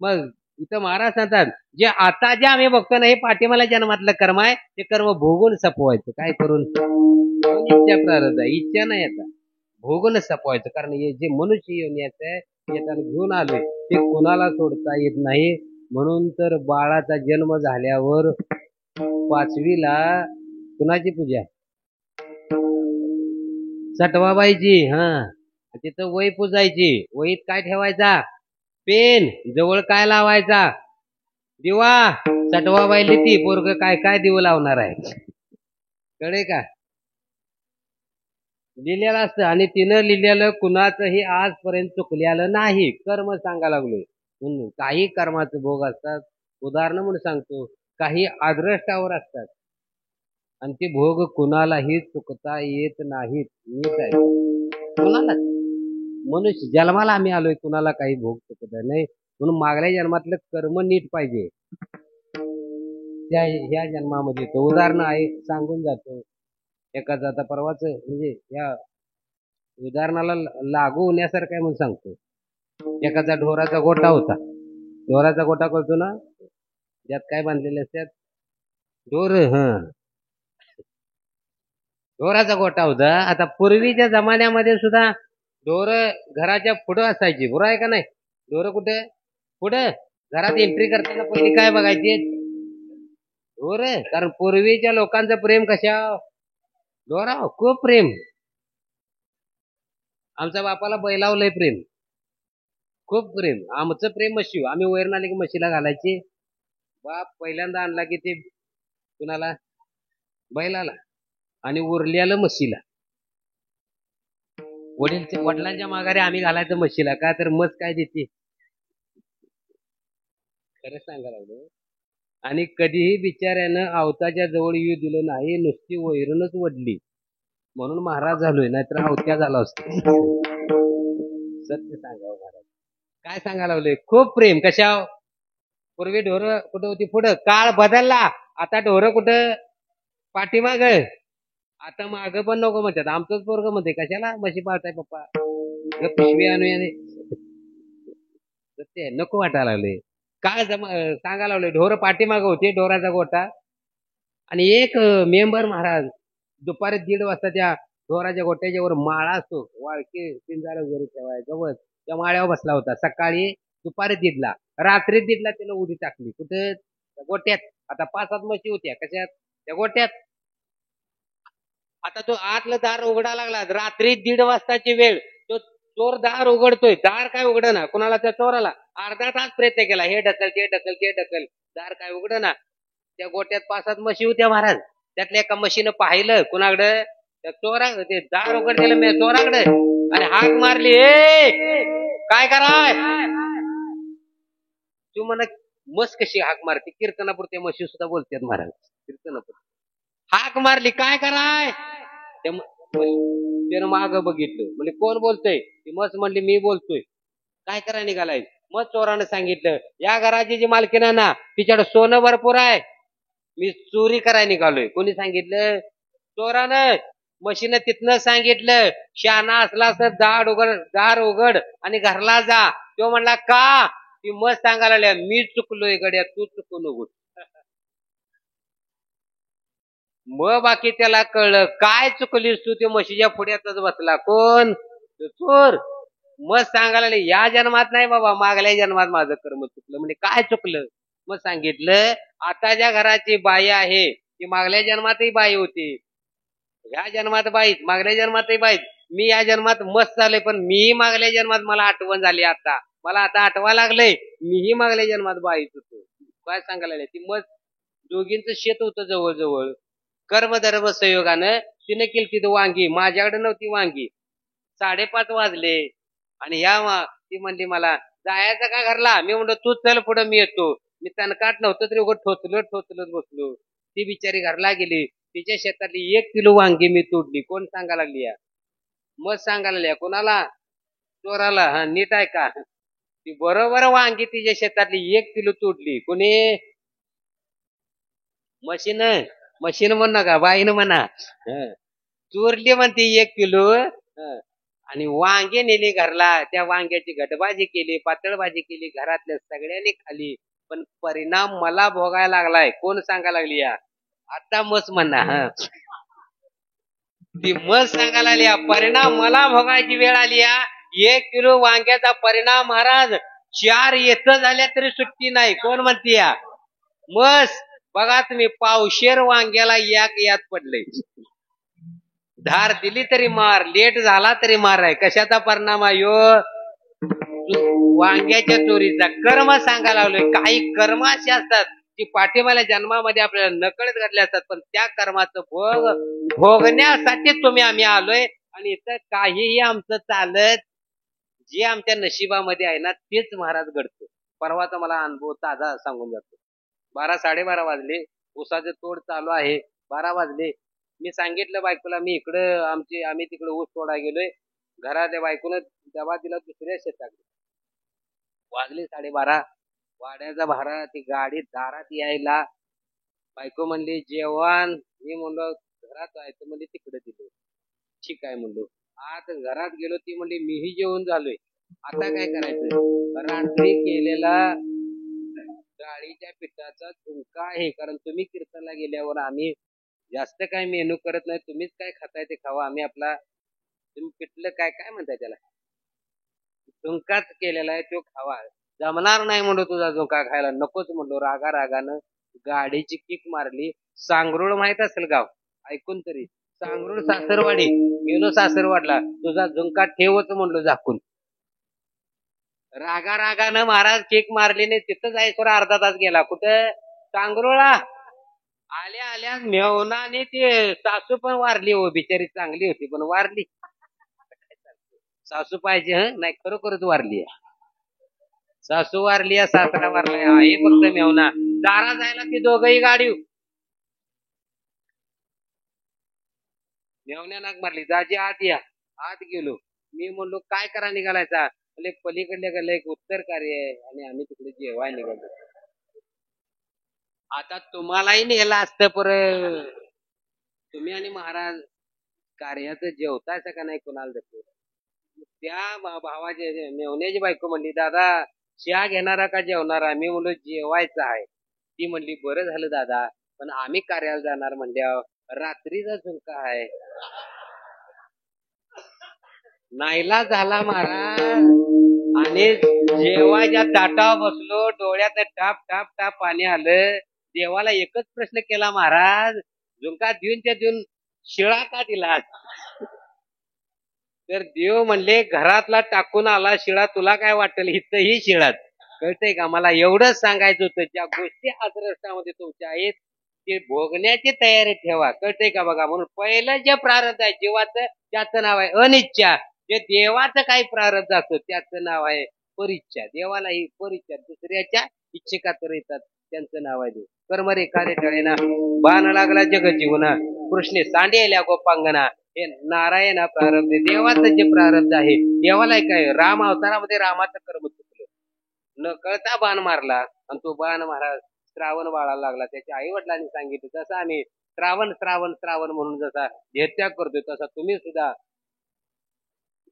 मग इथं महाराज सांगतात जे आता जे आम्ही बघतो ना हे पाठीमाला जन्मातलं कर्म आहे, ते कर्म भोगून सपवायचं. काय करून? इच्छा प्रारब्ध आहे, इच्छा नाही आता भोगून सपवायचं. कारण हे जे मनुष्य येऊन याचं येताना घेऊन आलोय ते कोणाला सोडता येत नाही. म्हणून तर बाळाचा जन्म झाल्यावर 5वीला कुणाची पूजा? सटवाबाईची. तिथं वही पुजायची. वहीत काय ठेवायचा? पेन. जवळ काय लावायचा? दिवा. सटवाबाई लिहिती पोरग काय काय दिवं लावणार आहे, कळे का? लिहिलेलं असतं. आणि तिनं लिहिलेलं कुणाचंही आजपर्यंत चुकलेलं नाही. कर्म सांगा लागलोय. काही कर्माचे भोग असतात, उदाहरण म्हणून सांगतो, काही अदृष्टावर असतात आणि ते भोग कुणालाही चुकता येत नाहीत. नीट आहे कुणाला. मनुष्य जन्माला आम्ही आलोय, कुणाला काही भोग चुकत नाही. म्हणून मागल्या जन्मातलं कर्म नीट पाहिजे. त्या ह्या जन्मामध्ये तो उदाहरण आहे, सांगून जातो. एकाच आता परवाच म्हणजे या उदाहरणाला लागू होण्यासारखं आहे म्हणून सांगतो. एकाचा ढोराचा गोठा होता. ढोराचा गोठा करतो ना, ज्यात काय बांधलेले असतात ढोर. ढोराचा गोठा होता. आता पूर्वीच्या जमान्यामध्ये सुद्धा ढोर घराच्या पुढं असायची. बरोबर आहे का नाही? ढोर कुठे? पुढं. घरात एंट्री करताना पहिली काय बघायची? ढोर. कारण पूर्वीच्या लोकांचं प्रेम कशा? ढोरा. खूप प्रेम. आमच्या बापाला बैलावर लय प्रेम, खूप प्रेम. आमचं प्रेम म्हशी. आम्ही वैरण आले की म्हशीला घालायचे. बाप पहिल्यांदा आणला की ते कुणाला? बैलाला. आणि उरल्याला म्हशीला. वडिलांच्या माघारी आम्ही घालायचं म्हशीला. का तर मस काय देते? खरं सांगा लागलो. आणि कधीही बिचाऱ्यानं आवताच्या जवळ येऊ दिलं नाही, नुसती वैरणच वडली. म्हणून महाराज झालोय, नाहीतर आवत्या झाला असतो. सत्य सांगावं महाराज. काय सांगायला लागलोय? खूप प्रेम. कशा? पूर्वी ढोर कुठं होती? पुढं. काळ बदलला. आता ढोर कुठं? पाठीमाग. आता माग पण नको म्हणतात. आमचंच पोरग म्हणते कशाला म्हशी पाळताय पप्पा, पिशवी आणूया. सत्य नको वाटायला लागले. काय सांगायला लागलोय? ढोर पाठीमाग होते, ढोराचा गोठा. आणि एक मेंबर महाराज दुपारी 1:30 वाजता त्या ढोराच्या गोट्याच्यावर माळा असतो, वाळके पिंजाळ वगैरे ठेवाय गवत, त्या माळ्यावर बसला होता. सकाळी दुपारी 1:30ला, रात्री 1:30ला त्यानं उडी टाकली. कुठे? त्या गोट्यात. आता 5-7 म्हशी होत्या. कशात? त्या गोट्यात. आता तो आतलं दार उघडा लागला. रात्री 1:30 वाजताची वेळ. तो चोर दार उघडतोय. दार काय उघड ना. कुणाला? त्या चोराला. अर्धा तास प्रयत्न केला. हे ढकल, ते ढकल, ते ढकल. दार काय उघड ना. त्या गोट्यात 5-7 म्हशी होत्या महाराज. त्यातल्या एका म्हशीनं पाहिलं कुणाकडं? त्या चोराकडे. ते दार उघडलेलं मी चोराकडे. आणि हाक मारली, ए काय कराय? तू म्हणा मस कशी हाक मारते? कीर्तनापुरते म्हशी सुद्धा बोलतात महाराज. कीर्तनापुरते हाक मारली, काय कराय? त्यानं माग बघितलं. म्हणजे कोण बोलतोय? ती मस म्हणली मी बोलतोय. काय करायला निघालाय? मग चोरानं सांगितलं, या घराची जी मालकीण आहे ना, तिच्याकडे सोनं भरपूर आहे, मी चोरी करायला निघालोय. कोणी सांगितलं? चोरानं. म्हशीनं तिथनं सांगितलं, शहाणा असला असं दार उघड आणि घरला जा. तो म्हणला का? ती मस सांगायला लागल्या, मी चुकलोय गड्या, तू चुकू नको. मग बाकी त्याला कळलं काय चुकलीस तू. ते म्हशीच्या पुढ्यातच बसला. कोण? चोर. मग सांगायला या जन्मात नाही बाबा, मागल्या जन्मात माझं कर्म चुकलं. म्हणजे काय चुकलं? मग सांगितलं, आता ज्या घराची बाई आहे ती मागल्या जन्मातही बाई होती, ह्या जन्मात बाई, मागल्या जन्मातही बाई. मी या जन्मात मस्त झाले, पण मीही मागल्या जन्मात मला आठवण झाली. आता मला आता आठवा लागलंय, मीही मागल्या जन्मात बाईच होतो. काय सांगायला ती मस्त दोघींचं शेत होतं जवळजवळ. कर्मधर्म संयोगानं तिने केली तिथं वांगी, माझ्याकडे नव्हती वांगी. 5:30 वाजले आणि ती म्हणली मला जायचं का घरला. मी म्हणलो तू चल पुढं मी येतो. मी तणकाट नव्हतं तरी उगं ठोचलत बसलो. ती बिचारी घरला गेली. तिच्या शेतातली 1 किलो वांगी मी तोडली. कोण सांगा लागली या? मग सांगायला लागली. कोणाला? चोराला. हा नीट आहे का? ती बरोबर वांगी तिच्या शेतातली 1 किलो तोडली. कोणी? मशीन. मशीन म्हण नका, बाईनं म्हणा. चोरली म्हणते 1 किलो. आणि वांगे नेली घरला. त्या वांग्याची घटभाजी केली, पातळ भाजी केली, घरातल्या सगळ्यांनी खाली. पण परिणाम मला भोगायला लागलाय. कोण सांगायला लागली या? आता मस्त म्हणा. ती मस्त सांगायला लागली या, परिणाम मला भोगायची वेळ आली या. 1 किलो वांग्याचा परिणाम महाराज 4 येत झाल्या तरी सुट्टी नाही. कोण म्हणते या? मस्त बघा तुम्ही, पावशेर वांग्याला यात पडलंय. धार दिली तरी मार, लेट झाला तरी मार आहे. कशाचा परिणाम आहे यो? वांग्याच्या चोरीचा. कर्म सांगायला लागलोय. काही कर्म अशी असतात की पाठीमाल्या जन्मामध्ये आपल्याला नकळत घडले असतात, पण त्या कर्माचं भोगण्यासाठी आम्ही आलोय. आणि इथं काहीही आमचं चालत, जे आमच्या नशिबामध्ये आहे ना तेच महाराज घडतं. परवाचा मला अनुभव ताजा सांगून जातो. 12-12:30 वाजले. ऊसाचं तोड चालू आहे. 12 वाजले. मी सांगितलं बायकोला मी इकडं आम्ही तिकडे ऊस तोडा गेलोय. घरात बायकोनं डबा दिला दुसऱ्या शेताकडे. वाजले 12:30. वाड्याचा भारा ती गाडी दारात यायला. बायको म्हणली जेवण. मी म्हणलो घरात जायचं म्हणजे तिकडे दिलो. ठीक आहे म्हणलो. आता घरात गेलो. ती म्हणली मीही जेवण झालोय. आता काय करायचं? रात्री केलेला डाळीच्या पिठाचा झुणका आहे. कारण तुम्ही कीर्तनला गेल्यावर आम्ही जास्त काय मेनू करत नाही. तुम्हीच काय खाताय ते खावा. आम्ही आपला तुम्ही पिठलं काय म्हणताय त्याला, झुणकाच केलेला आहे तो खावा. जमणार नाही म्हणलो तुझा झुणका खायला. नकोच म्हणलो. रागानं गाडीची किक मारली. सांगरुळ माहित असेल गाव, ऐकून तरी. सांगरुळ सासरवाडी. गेलो सासरवाडला. तुझा झुणका ठेवच म्हणलो झाकून. रागानं महाराज केक मारली नाही. तिथं जायचं अर्धा तास गेला. कुठं? सांगरुळा. आल्या मेवनाने ते सासू पण वारली. हो बिचारी चांगली होती पण वारली. सासू पाहिजे नाही, खरोखरच वारली. सासू वारली, सासरा वारला. हे फक्त मेवना. दारा जायला ती दोघही गाडी. मेवण्या नाक मारली. दाजी आत या. आत गेलो. मी म्हणलो काय करा निघालायचा? पलीकडल्या गल्ला एक उत्तर कार्य आहे आणि आम्ही तिकडे जेवाय निघालो. आता तुम्हालाही नेलं असतं पर तुम्ही आणि महाराज कार्याचं जेवतायचं का नाही कोणाला देतो. त्या भावाचे मेवण्याची बायको म्हणली दादा चहा घेणारा का जेवणारा? मी म्हणलो जेवायचं आहे. ती म्हणली बरं झालं दादा, पण आम्ही कार्याला जाणार म्हणल्यावर रात्रीचा झुणका आहे. नाईला झाला महाराज. आणि जेवायच्या ताटावर बसलो. डोळ्यात टाप पाणी आलं. देवाला एकच प्रश्न केला महाराज, झुणका देऊन शिळा का दिला? तर देव म्हणले घरातला टाकून आला शिळा, तुला काय वाटेल इथंही शिळाच. कळतंय का? मला एवढंच सांगायचं होतं. ज्या गोष्टी आदर्शामध्ये तुमच्या आहेत ते भोगण्याची तयारी ठेवा. कळतंय का? बघा, म्हणून पहिलं जे प्रारब्ध आहे जीवाचं त्याचं नाव आहे अनिच्छा. जे देवाचं काही प्रारब्ध असतं त्याचं नाव आहे परिच्छा. देवाला ही परिच्छा, दुसऱ्याच्या इच्छिका तर येतात त्यांचं नाव आहे देव. कर्मरे कार्य टळेना, बाण लागला जग जीवना, कृष्णे सांडेल्या गोपांगना. हे नारायणा प्रारब्ध, देवाचं जे प्रारब्ध आहे. देवाला काय राम अवतारामध्ये रामाचं कर्म चुकलं, न कळता बाण मारला आणि तो बाण महाराज श्रावण बाळाला लागला. त्याच्या आई वडिलांनी सांगितलं तसं आम्ही श्रावण म्हणून जसा देहत्याग करतोय तसा तुम्ही सुद्धा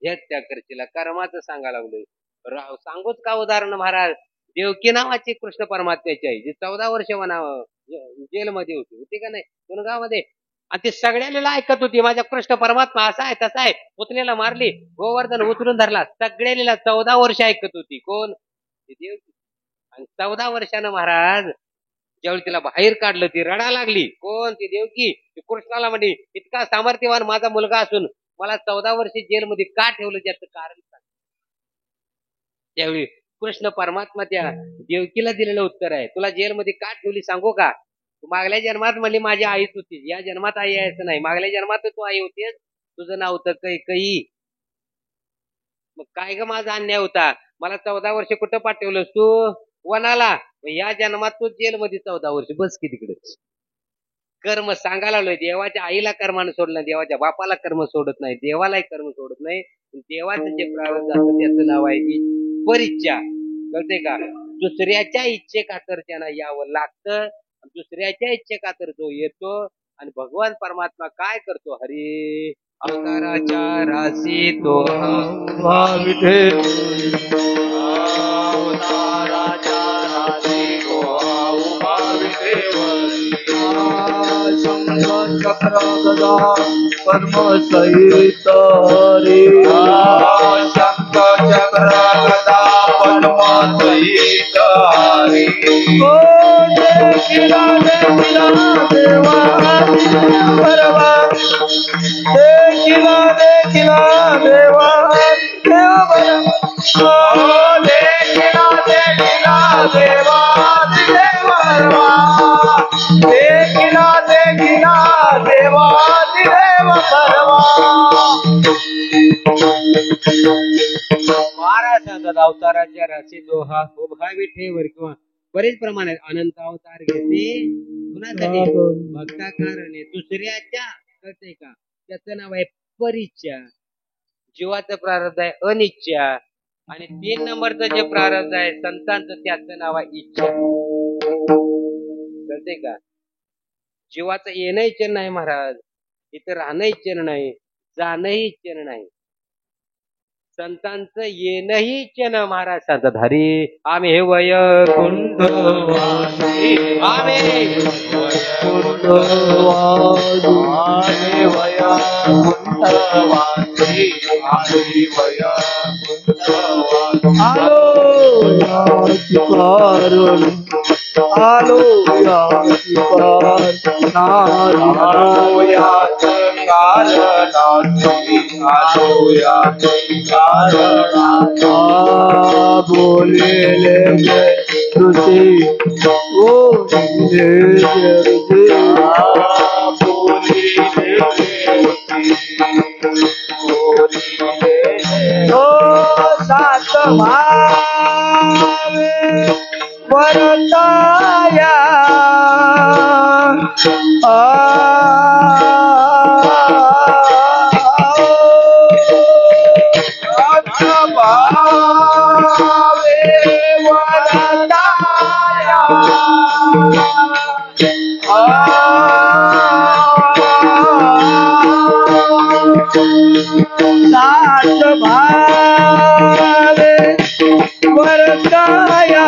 देहत्याग करशील. कर्माचं सांगायला लागलोय. सांगूच का उदाहरण महाराज? देवकी नावाची कृष्ण परमात्म्याची आई जी 14 वर्ष जेलमध्ये होती का नाही तुनगावमध्ये, आणि ती सगळ्याला ऐकत होती माझ्या कृष्ण परमात्मा असा आहे तसा आहे. पुतण्याला मारली, गोवर्धन उचलून धरला, सगळ्याला 14 वर्ष ऐकत होती. कोण? देवकी. आणि 14 वर्षानं महाराज ज्यावेळी तिला बाहेर काढलं ती रडा लागली. कोण? ती देवकी. कृष्णाला म्हणजे इतका सामर्थ्यवान माझा मुलगा असून मला 14 वर्ष जेलमध्ये का ठेवलं त्याचं कारण सांग. त्यावेळी कृष्ण परमात्मा त्या देवकीला दिलेलं उत्तर आहे, तुला जेलमध्ये का ठेवली सांगू का? मागल्या जन्मात म्हणली माझी आईच होती, या जन्मात आई आहे असं नाही, मागल्या जन्मात तू आई होतीस, तुझं नाव होतं कैकई. मग काय ग माझा अन्याय होता, मला 14 वर्ष कुठं पाठवलंस तू, वनाला. या जन्मात तू जेलमध्ये 14 वर्ष, बस की तिकडे. कर्म सांगायला लागलोय, देवाच्या आईला कर्मानं सोडलं, देवाच्या बापाला कर्म सोडत नाही, देवालाही कर्म सोडत नाही. देवाचं जे प्रारब्ध असतं त्याचं नाव आहे की परिच्छा. कळते का? दुसऱ्याच्या इच्छेखातर त्यांना यावं लागतं, दुसऱ्याच्या इच्छेखातर जो येतो. आणि भगवान परमात्मा काय करतो, हरी अवताराच्या राशी तो भाविते चक्र गदा कर्म सहित रे शंख चक्र गदा कर्म सहित रे देखिला देखिला देवा परवा देखिला देखिला देवा देवा देखिला देखिला देवा देवा देखिला देखिला देवा देवा परवा. महाराज सांगतात अवताराच्या राशी दोहा उभा विठेवर किंवा बरेच प्रमाणात अनंत अवतार घेते कुणासाठी, भक्ता कारणे दुसऱ्याच्या. कळते का? त्याचं नाव आहे परिच्छा. जीवाचं प्रारब्ध आहे अनिच्छा, आणि 3 नंबरचं जे प्रारब्ध आहे संतांचं त्याचं नाव आहे इच्छा. कळते का? जीवाचं येणं इच्छन नाही महाराज, इथं राहणं इच्छन नाही, जाणंही इच्छन नाही. संतांचं येणंही इच्छन महाराज सांगतात, हरी आम्ही हे वैकुंठ आम्ही आलो याची कारण आलो याची कारण आलो याचं कारणाची आलो याचं कारणाची बोलेले ऋषी बोलेले ऋषी सात भावे वरताया सात भावे वरताया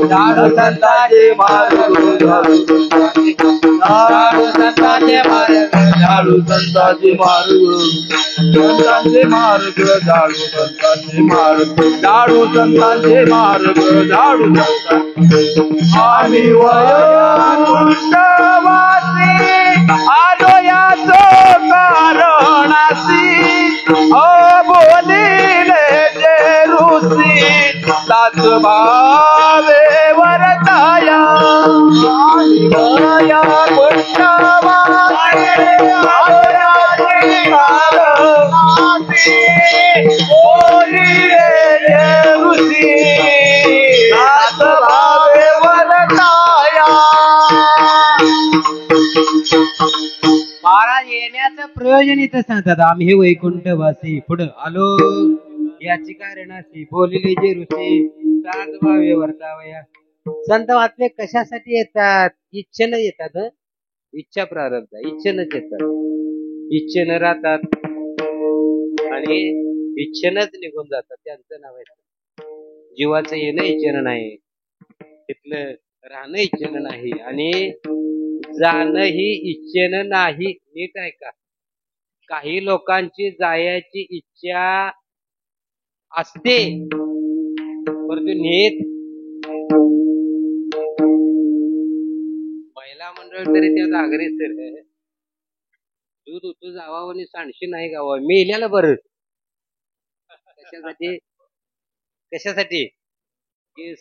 झाडू संतांचे मार्ग झाडू संतांचे मार्ग झाडू संतांचे मार्ग संतांचे मार्ग झाडू संतांचे मार्ग झाडू संतांचे मार्ग झाडू आम्ही वैकुंठवासी आलो याचो कारणासी बोलिले जे ऋषी सात भावे वरताया या बोलिले जे ऋषी सात भावे वरताया प्रयोजन इथं सांगतात आम्ही वैकुंठवासी पुढं आलो याची कारणाशी बोलिले जे ऋषी सात भावे वर्तावया. संत महात्मे कशासाठी येतात? इच्छेनं येतात. इच्छा प्रारब्ध इच्छेनंच येतात, इच्छेनं राहतात आणि इच्छेनंच निघून जातात. त्यांचं नाव आहे. जीवाचं येणं इच्छेनं नाही, तिथलं राहणं इच्छेनं नाही आणि जाणं ही इच्छेनं नाही. नीट आहे का? काही लोकांची जायची इच्छा असते परंतु नेत महिला मंडळ तरी त्यात अग्रेसर दूध उतू जावावं आणि सांडशी नाही गावावं. मेल्याला बरं. कशासाठी? कशासाठी?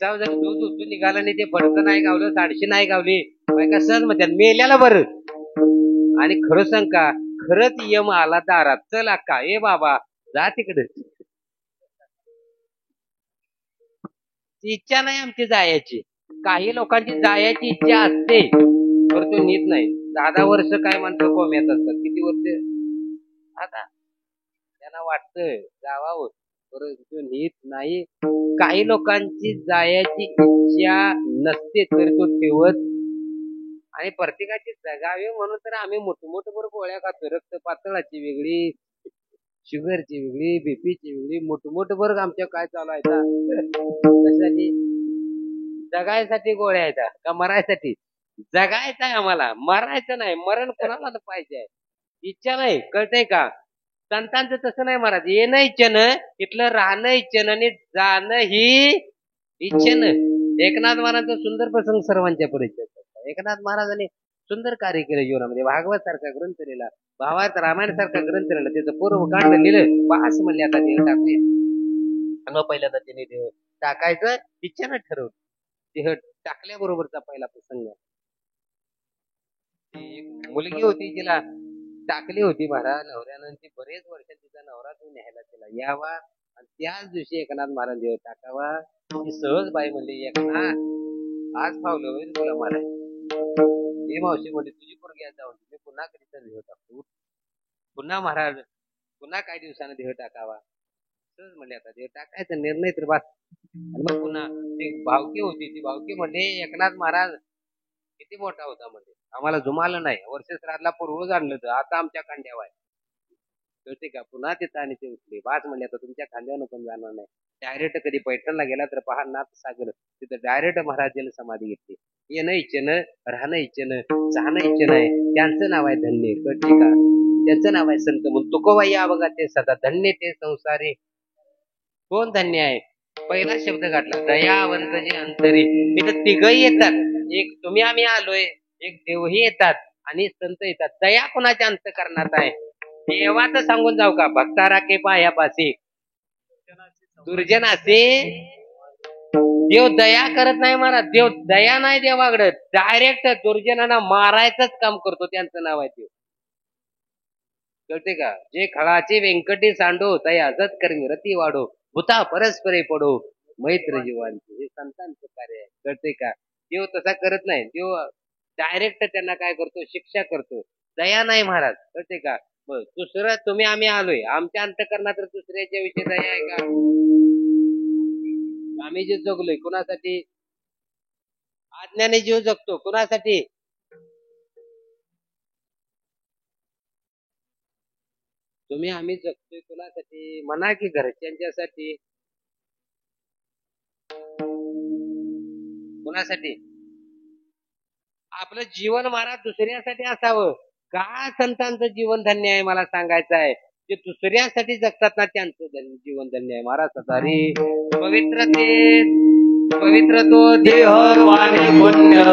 जर दूध उतू निघालं आणि ते फडकं नाही गावलं, सांडशी नाही गावली, बायका सहज म्हणतात मेल्याला बरं. आणि खरं सांग का, खरंच यम आला दारात, चल अक्का ए बाबा जा तिकडे. इच्छा नाही आमची जायची. काही लोकांची जायची इच्छा असते परंतु नीत नाही. 10 वर्ष काय माणसं कोम्यात असतात. किती वर्ष? आता त्यांना वाटतं जावावं परंतु नीत नाही. काही लोकांची जायची इच्छा नसते तर तो ठेवत आणि प्रत्येकाची जगावे म्हणून तर आम्ही मोठमोठभर गोळ्या खातो. रक्त पातळाची वेगळी, शुगरची वेगळी, बीपीची वेगळी, मोठमोठभर आमच्या काय चालू आहे कशासाठी? जगायसाठी गोळ्या आहेत का मरायसाठी? जगायचं आहे आम्हाला, मरायचं नाही. मरण कोणाला पाहिजे? इच्छा नाही. कळतंय का? संतांचं तसं नाही महाराज. येणं इच्छेनं, इथलं राहणं इच्छेनं आणि जाणं ही इच्छेनं. एकनाथ महाराजांचा सुंदर प्रसंग सर्वांच्या परिचयात. एकनाथ महाराजांनी सुंदर कार्य केलं जीवनामध्ये. भागवत सारखा ग्रंथ लिहिला, भावार्थ रामायण सारखा ग्रंथ लिहिला, त्याचं पूर्वकांड लिहिलं. पास म्हणले आता देह टाकले. मग पहिल्यांदा त्याने देह टाकायचं इच्छेनं ठरवलं. देह टाकल्याबरोबरचा पहिला प्रसंग. एक मुलगी होती, तिला टाकली होती महाराज नवऱ्यानं. ती बरेच वर्ष तिचा नवरा तो न्यायला तिला यावा आणि त्याच दिवशी एकनाथ महाराज देह टाकावा. ती सहज बाई म्हणली एकनाथ आज पावलं होईल तुला मारायचं. हे मावशी म्हणते तुझी पोरगी जाऊन मी पुन्हा कधीचा देह टाकतो. पुन्हा महाराज पुन्हा काही दिवसानं देह टाकावा. सहज म्हणले आता देह टाकायचा निर्णय तर बस. आणि मग पुन्हा ती भावकी होती, ती भावकी म्हणले एकनाथ महाराज किती मोठा होता म्हणजे आम्हाला जुमालं नाही. वर्ष श्राद्धला पूर्वज आणलं तर आता आमच्या खांद्यावर आहे. कळते का? पुन्हा तिथं आणि ते उठले. बाज म्हणले आता तुमच्या खांद्यावर पण जाणार नाही. डायरेक्ट कधी पैठणला गेला तर पहा नाथ सागर, तिथं डायरेक्ट महाराजांनी समाधी घेतली. येणं इच्छेनं, राहणं इच्छेनं, जाणं इच्छेनं आहे. त्यांचं नाव आहे धन्य. कळते का? त्यांचं नाव आहे संत. मग तुकोबाई या बघा ते सदा धन्य ते संसारी. कोण धन्य आहे? पहिला शब्द घातला दयावंत जे अंतरी. इथं तिघही येतात. एक तुम्ही आम्ही आलोय, एक देवही येतात आणि संत येतात. दया कोणाच्या अंतःकरणात आहे? देवाचं सांगून जाऊ का? भक्ता राखे पायापाशी दुर्जनाचे देव दया करत नाही महाराज. देव दया नाही देवाकडे, डायरेक्ट दुर्जनांना मारायचंच काम करतो. त्यांचं नाव आहे देव. कळते का? जे खळाचे व्यंकटी सांडो तया जत कर्मी रती वाढो भूता परस्परे पडो मैत्र जीवांचे. हे संतांचं कार्य आहे. कळते का? देव तसा करत नाही. देव डायरेक्ट त्यांना काय करतो? शिक्षा करतो. दया नाही महाराज. कळते का? दुसरं तुम्ही आम्ही आलोय, आमच्या अंतःकरणात तर दुसऱ्याच्या विषयी दया आहे का? आम्ही जे जगलोय कुणासाठी? आज्ञाने जीव जगतो कुणासाठी? तुम्ही आम्ही जगतोय कुणासाठी? म्हणा की घरच्यांच्यासाठी. कुणासाठी? आपलं जीवन महाराज दुसऱ्यासाठी असावं. का संतांचं जीवन धन्य आहे मला सांगायचं आहे. जे दुसऱ्यासाठी जगतात ना त्यांचं जीवन धन्य आहे महाराज. सदारी पवित्र ते पवित्र तो देह वाणी पुण्य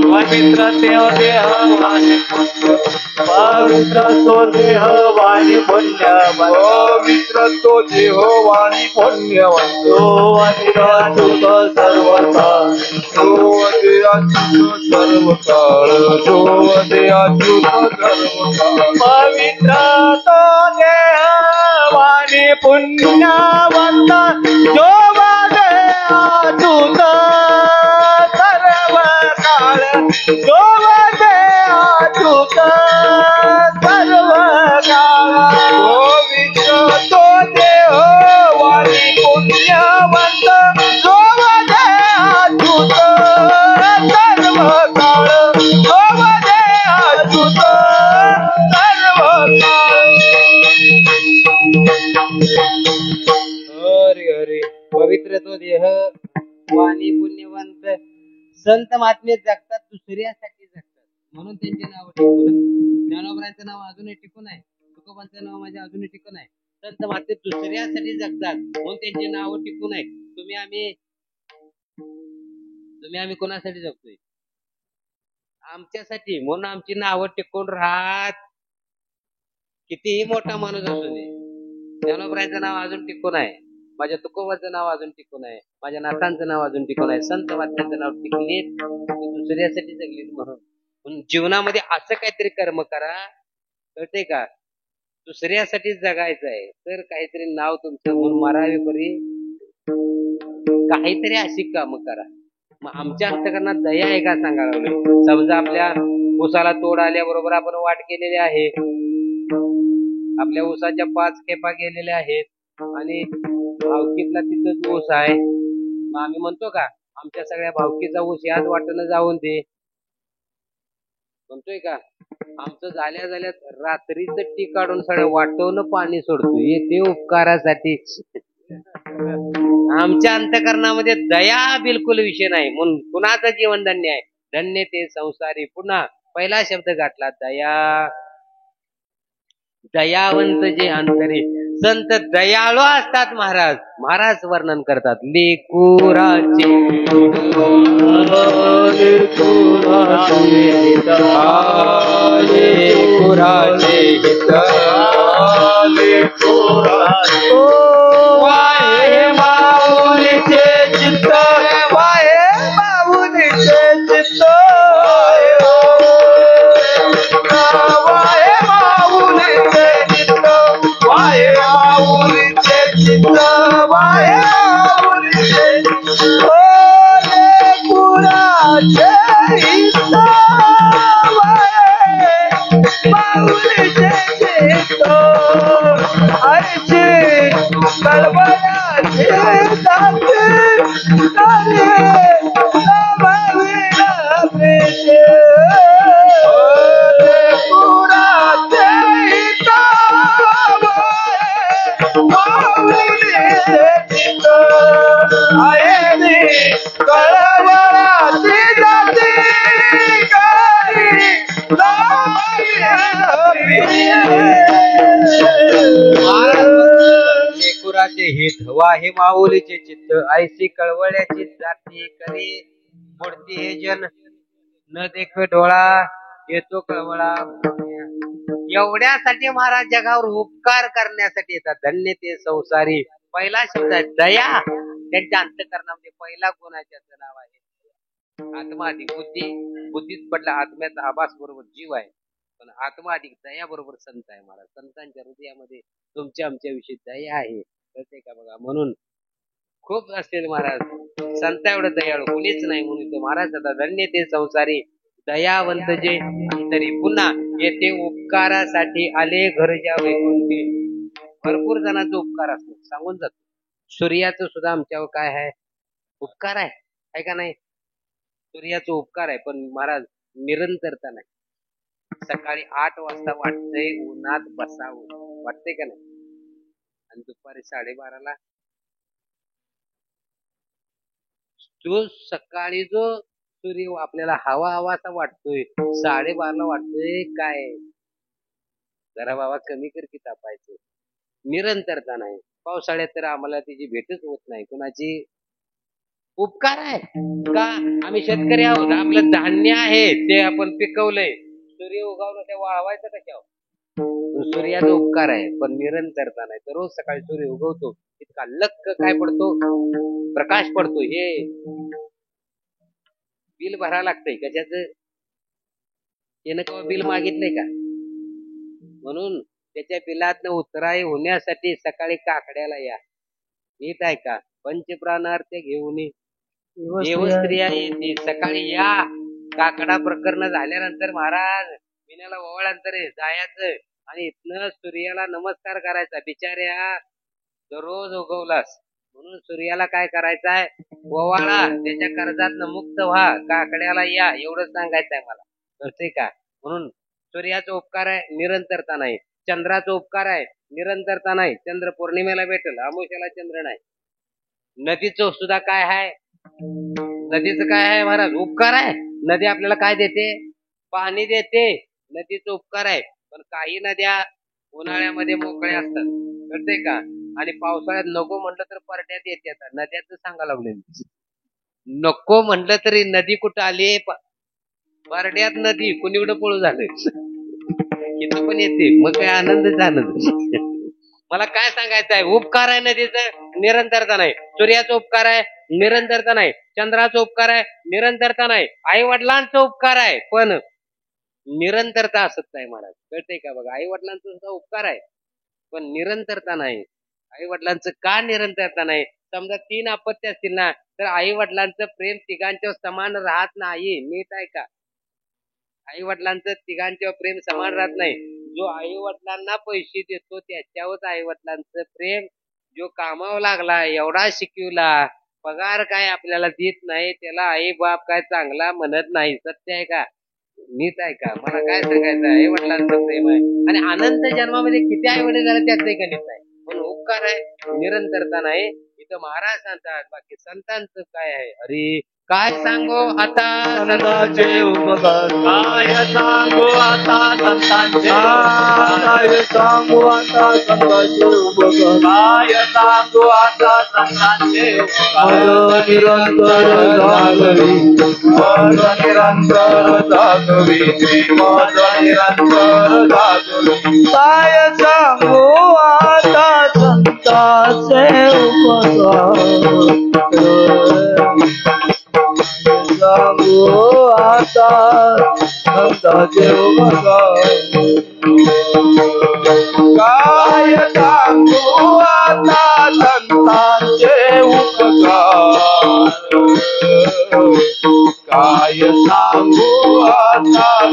पवित्र देव देह वाणी पुण्य पवित्र तो देह वाणी पुण्य पवित्र तो देह वाणी पुण्य तो अच्युत सर्वथा तो अच्युत सर्वकाळ तो अच्युत सर्वकाळ पवित्र तो देह वाणी पुण्यवंत जो अच्युत सर्व काळ जो अच्युत सर्व पवित्र तो देह वाणी पुण्यवंत संत महात्मे जगतात दुसऱ्यासाठी जगतात म्हणून त्यांचे नाव टिकून आहे. ज्ञानोबरांचं नाव अजूनही टिकून आहे. तुकोबांचं नाव माझे अजूनही टिकून आहे. संत महात्मे दुसऱ्यासाठी जगतात म्हणून त्यांचे नाव टिकून आहे. तुम्ही आम्ही कोणासाठी जगतोय? आमच्यासाठी. म्हणून आमची नावं टिकून राहत. कितीही मोठा माणूस असू दे, ज्ञानोबरांचं नाव अजून टिकून आहे. माझ्या तुकोबाचं नाव अजून टिकून आहे. माझ्या नाथांचं नाव अजून टिकून आहे. संत वाद्यांचं नाव टिकलेत दुसऱ्यासाठी जगलेत. म्हणून जीवनामध्ये असं काहीतरी कर्म करा, कळते का? दुसऱ्यासाठी जगायचं आहे तर काहीतरी नाव तुमचं म्हणून मारावे परी काहीतरी अशी काम करा. मग आमच्या अंतकरणात दया आहे का सांगायला लागलोय. समजा आपल्या ऊसाला तोड आल्याबरोबर आपण वाट केलेली आहे. आपल्या ऊसाच्या 5 खेपा गेलेल्या आहेत आणि भावकीतला तिथंच ऊस आहे. मग आम्ही म्हणतो का आमच्या सगळ्या भावकीचा ऊस याच वाटेनं जाऊन दे? म्हणतोय का? आमचं झाल्या रात्रीच टी काढून सगळ्या वाटवून पाणी सोडतोय ते उपकारासाठी. आमच्या अंतकरणामध्ये दया बिलकुल विषय नाही. म्हणून कुणाचं जीवन धन्य आहे? धन्य ते संसारी. पुन्हा पहिला शब्द गाठला दया. दयावंत जे अंतरे संत दयाळू असतात. महाराज वर्णन करतात लेकुराचे वाहे माऊलीचे चित्त, वाहे माऊलीचे चित्त, वाहे माऊलीचे चित्त, वाहे माऊलीचे चित्त, वाहे माऊलीचे कुणाचे हित, वाहे माऊलीचे चित्त, आईचे कळवळाचे जाते तारे नमाविला प्रेते कुणाचे हित, माऊलीचे चित्त, आईने कळवळाचे जाते काही नमाविला प्रेते. लेकुराचे हित वाहे माऊलीचे चित्त, ऐसी कळवळ्याची जाती करे मोडती हे जन न देख डोळा येतो कळवळा. एवढ्यासाठी महाराज जगावर उपकार करण्यासाठी येतात. धन्य ते संसारी. पहिला शब्द आहे दया. त्यांच्या अंतकरणामध्ये पहिला गुणाच्याचं नाव आहे आत्मा अधिक बुद्धी. बुद्धीत पडला आत्म्याचा आभास बरोबर जीव आहे. पण आत्मा अधिक दया बरोबर संत आहे. महाराज संतांच्या हृदयामध्ये तुमच्या आमच्या विषयी दया आहे. कळते का बघा. म्हणून खूप असेल महाराज संत एवढं दयाळू कोणीच नाही. म्हणून तो महाराज आता धन्य ते संसारी दयावंत जे अंतरी. पुन्हा येथे उपकारासाठी आले घरच्या वैकुंठी. भरपूर जणांचा उपकार असतो सांगून जातो. सूर्याचं सुद्धा आमच्यावर काय आहे? उपकार आहे का नाही? सूर्याचा उपकार आहे. पण महाराज निरंतरता नाही. सकाळी 8 वाजता वाटतंय उन्हात बसावं, वाटतंय का नाही? आणि दुपारी 12:30ला तो सकाळी जो सूर्य आपल्याला हवा हवासा वाटतोय 12:30ला वाटतोय काय जरा बाबा कमी कर की तापायचं. निरंतरता नाही. पावसाळ्यात तर आम्हाला त्याची भेटच होत नाही. कुणाची उपकार आहे का? आम्ही शेतकरी आहोत. आपलं धान्य आहे ते आपण पिकवलंय. सूर्य उगवलं ते वाळवायचं कशावर? सूर्याचा उपकार आहे पण निरंतरता नाही. तर रोज सकाळी सूर्य उगवतो इतका लक्क काय पडतो? प्रकाश पडतो. हे बिल भरायला लागतंय कशाचं? त्यानं केव्हा बिल मागितलंय का? म्हणून त्याच्या बिलातनं उतराई होण्यासाठी सकाळी काकड्याला या. नीट आहे का? पंचप्राणार्थ घेऊन देवस्त्रिया येते सकाळी या. काकडा प्रकरण झाल्यानंतर महाराज विण्याला ओवाळांतर जायचं आणि इथनं सूर्याला नमस्कार करायचा. बिचाऱ्या दररोज उगवलास म्हणून सूर्याला काय करायचंय? ओवाळा. त्याच्या कर्जातनं मुक्त व्हा. काकड्याला या एवढं सांगायचंय मला. कळतंय का? म्हणून सूर्याचा उपकार आहे निरंतरता नाही. चंद्राचा उपकार आहे निरंतरता नाही. चंद्र पौर्णिमेला भेटेल, अमावस्याला चंद्र नाही. नदीचं सुद्धा काय आहे, नदीचं काय आहे महाराज, उपकार आहे. नदी आपल्याला काय देते, पाणी देते, नदीचा उपकार आहे. पण काही नद्या उन्हाळ्यामध्ये मोकळ्या असतात, कळतंय का, आणि पावसाळ्यात नको म्हटलं तर परट्यात येतात. नद्याचं सांगा लागले, नको म्हटलं तरी नदी कुठं आली, परड्यात नदी कुणीकडे पळू झालं, इथं पण येते. मग काय आनंदच आनंद. मला काय सांगायचं आहे, उपकार आहे नदीचं, निरंतरता नाही. सूर्याचा उपकार आहे, निरंतरता नाही. चंद्राचा उपकार आहे, निरंतरता नाही. आई वडिलांचा उपकार आहे, पण निरंतरता असत नाही महाराज, कळतंय का बघा. आई वडिलांचा सुद्धा उपकार आहे, पण निरंतरता नाही. आई वडिलांचं का निरंतरता नाही, समजा 3 अपत्य असतील ना, तर आई वडिलांचं प्रेम तिघांच्या समान राहत नाही. नीट आहे का, आई वडिलांचं तिघांच्यावर प्रेम समान राहत नाही. जो आई वडिलांना पैसे देतो त्याच्यावर आई वडिलांचं प्रेम, जो कामावर लागला, एवढा शिकवला, पगार काय आपल्याला देत नाही, त्याला आई बाप काय चांगला म्हणत नाही. सत्य आहे का, नीट आहे का. मला काय सांगायचं, आई वडिलांचं प्रेम आहे. आणि अनंत जन्मामध्ये किती आई वडील झाले त्याच काही गणित नाही, पण उपकार आहे, निरंतरता नाही. इथं महाराज सांगतात, बाकी संतांचं काय आहे. अरे काय सांगू आता संतांचे उपकार, काय सांगू आता संतांचे, काय सांगू आता संतांचे उपकार, काय सांगू आता संतांचे उपकार. निरंतर जागवी, निरंतर जागवी, श्रीमद निरंतर जागवी. काय सांगू आता संतांचे उपकार, सांगू आता संतांचे उपकार. काय सांगू आता संतांचे उपकार, काय सांगू आता